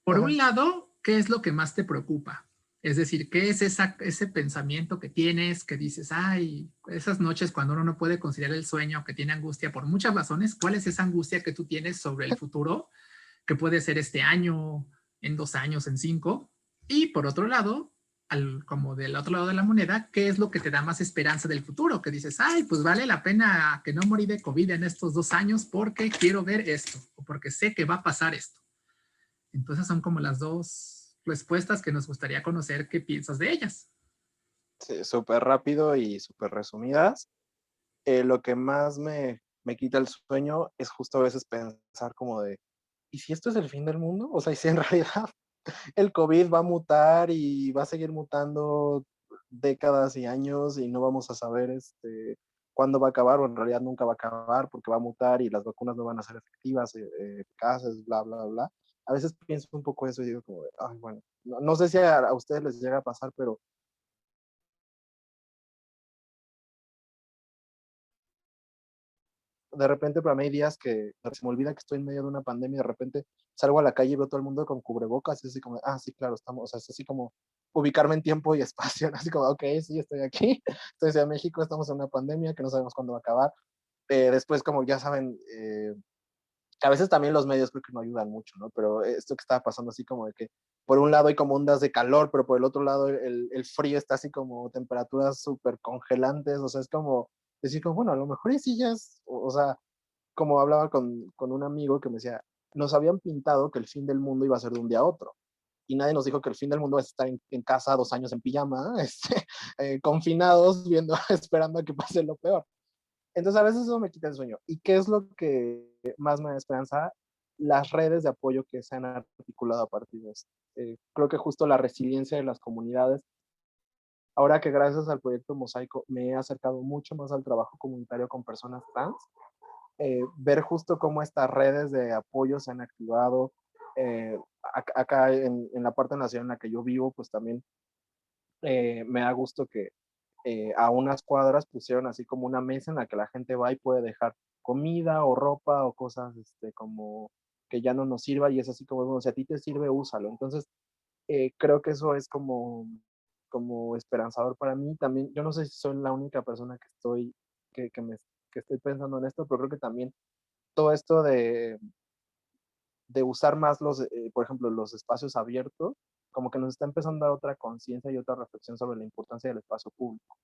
por Ajá. un lado, ¿qué es lo que más te preocupa? Es decir, ¿qué es ese pensamiento que tienes que dices, ay, esas noches cuando uno no puede conciliar el sueño, que tiene angustia por muchas razones? ¿Cuál es esa angustia que tú tienes sobre el futuro, que puede ser este año, en 2 años, en 5? Y por otro lado, como del otro lado de la moneda, ¿qué es lo que te da más esperanza del futuro? Que dices, ay, pues vale la pena que no morí de COVID en estos 2 años porque quiero ver esto, o porque sé que va a pasar esto. Entonces son como las dos respuestas que nos gustaría conocer qué piensas de ellas. Sí, súper rápido y súper resumidas. Lo que más me quita el sueño es justo a veces pensar como de, ¿y si esto es el fin del mundo? O sea, ¿y si en realidad el COVID va a mutar y va a seguir mutando décadas y años y no vamos a saber cuándo va a acabar, o en realidad nunca va a acabar porque va a mutar y las vacunas no van a ser efectivas, eficaces, bla, bla, bla? A veces pienso un poco eso y digo como, ay, bueno, no sé si a ustedes les llega a pasar, pero de repente para mí hay días que se me olvida que estoy en medio de una pandemia y de repente salgo a la calle y veo todo el mundo con cubrebocas y es así como, ah, sí, claro, estamos, o sea, es así como ubicarme en tiempo y espacio, ¿no? Así como, ok, sí, estoy aquí, estoy en Ciudad de México, estamos en una pandemia que no sabemos cuándo va a acabar. Después, como ya saben, a veces también los medios creo que no ayudan mucho, ¿no? Pero esto que estaba pasando así como de que por un lado hay como ondas de calor, pero por el otro lado el frío está así como temperaturas súper congelantes, o sea, es como decir como, bueno, a lo mejor y sí ya es, o sea, como hablaba con un amigo que me decía, nos habían pintado que el fin del mundo iba a ser de un día a otro. Y nadie nos dijo que el fin del mundo es estar en casa 2 años en pijama, confinados, viendo, esperando a que pase lo peor. Entonces a veces eso me quita el sueño. ¿Y qué es lo que más me da esperanza? Las redes de apoyo que se han articulado a partir de esto. Creo que justo la resiliencia de las comunidades, ahora que gracias al proyecto Mosaico me he acercado mucho más al trabajo comunitario con personas trans, ver justo cómo estas redes de apoyo se han activado. Acá en la parte nacional en la que yo vivo, pues también me da gusto que a unas cuadras pusieron así como una mesa en la que la gente va y puede dejar comida o ropa o cosas como que ya no nos sirva y es así como, bueno, si a ti te sirve, úsalo. Entonces, creo que eso es como esperanzador para mí. También, yo no sé si soy la única persona que, que, me, que estoy pensando en esto, pero creo que también todo esto de usar más por ejemplo, los espacios abiertos, como que nos está empezando a dar otra conciencia y otra reflexión sobre la importancia del espacio público.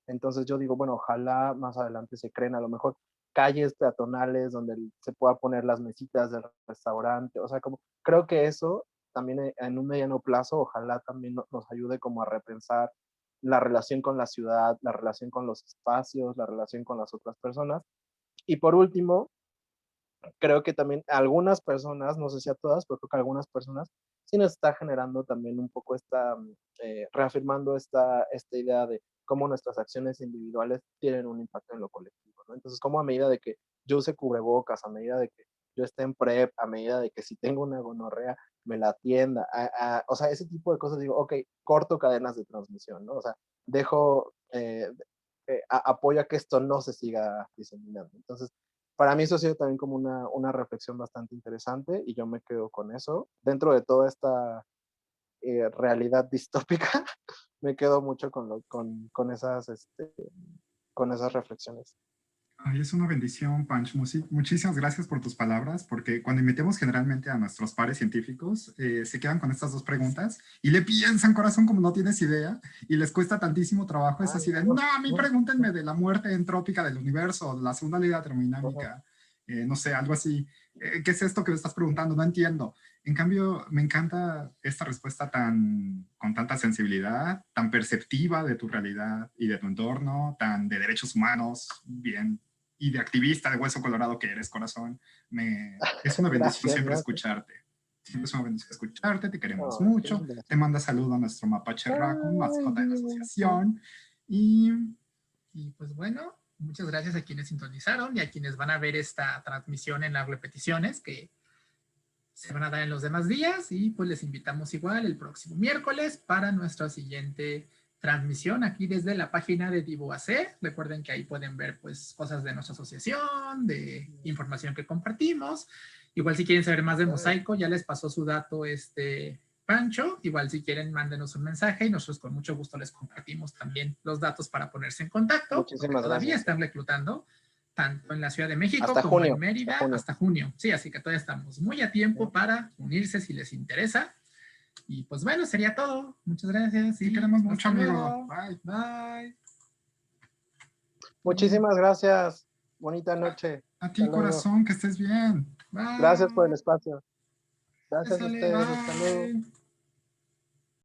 Entonces yo digo, bueno, ojalá más adelante se creen a lo mejor calles peatonales donde se pueda poner las mesitas del restaurante, o sea, como creo que eso también en un mediano plazo, ojalá también nos ayude como a repensar la relación con la ciudad, la relación con los espacios, la relación con las otras personas. Y por último, creo que también algunas personas, no sé si a todas, pero creo que algunas personas sí nos está generando también un poco reafirmando esta idea de cómo nuestras acciones individuales tienen un impacto en lo colectivo, ¿no? Entonces, como a medida de que yo use cubrebocas, a medida de que yo esté en PrEP, a medida de que si tengo una gonorrea, me la atienda, o sea, ese tipo de cosas, digo, ok, corto cadenas de transmisión, ¿no? O sea, dejo, apoyo a que esto no se siga diseminando. Entonces, para mí eso ha sido también como una reflexión bastante interesante y yo me quedo con eso. Dentro de toda esta realidad distópica, me quedo mucho con esas reflexiones. Ay, es una bendición, Panch. Muchísimas gracias por tus palabras, porque cuando invitemos generalmente a nuestros pares científicos, se quedan con estas dos preguntas y le piensan, corazón, como no tienes idea, y les cuesta tantísimo trabajo. Es así de, no, a mí pregúntenme de la muerte entrópica del universo, de la segunda ley de la termodinámica, no sé, algo así. ¿Qué es esto que me estás preguntando? No entiendo. En cambio, me encanta esta respuesta con tanta sensibilidad, tan perceptiva de tu realidad y de tu entorno, tan de derechos humanos, bien, y de activista de hueso colorado que eres, corazón. Es una bendición siempre escucharte. Siempre es una bendición escucharte, te queremos mucho. Te manda saludo a nuestro mapache Raccoon, mascota de la asociación. Y pues bueno, muchas gracias a quienes sintonizaron y a quienes van a ver esta transmisión en las repeticiones que se van a dar en los demás días, y pues les invitamos igual el próximo miércoles para nuestra siguiente transmisión aquí desde la página de DivoAC. Recuerden que ahí pueden ver pues cosas de nuestra asociación, de información que compartimos. Igual si quieren saber más de Mosaico, ya les pasó su dato Pancho. Igual si quieren mándenos un mensaje y nosotros con mucho gusto les compartimos también los datos para ponerse en contacto. Muchísimas todavía gracias. están reclutando tanto en la Ciudad de México hasta como junio, en Mérida, hasta junio. Sí, así que todavía estamos muy a tiempo para unirse si les interesa. Y pues bueno, sería todo. Muchas gracias. Te queremos mucho, hasta amigo. luego. Bye. Bye. Muchísimas gracias. Bonita noche. A ti, Hasta luego. corazón, que estés bien. Bye. Gracias por el espacio. Gracias a Sale, ustedes. Hasta luego. bye.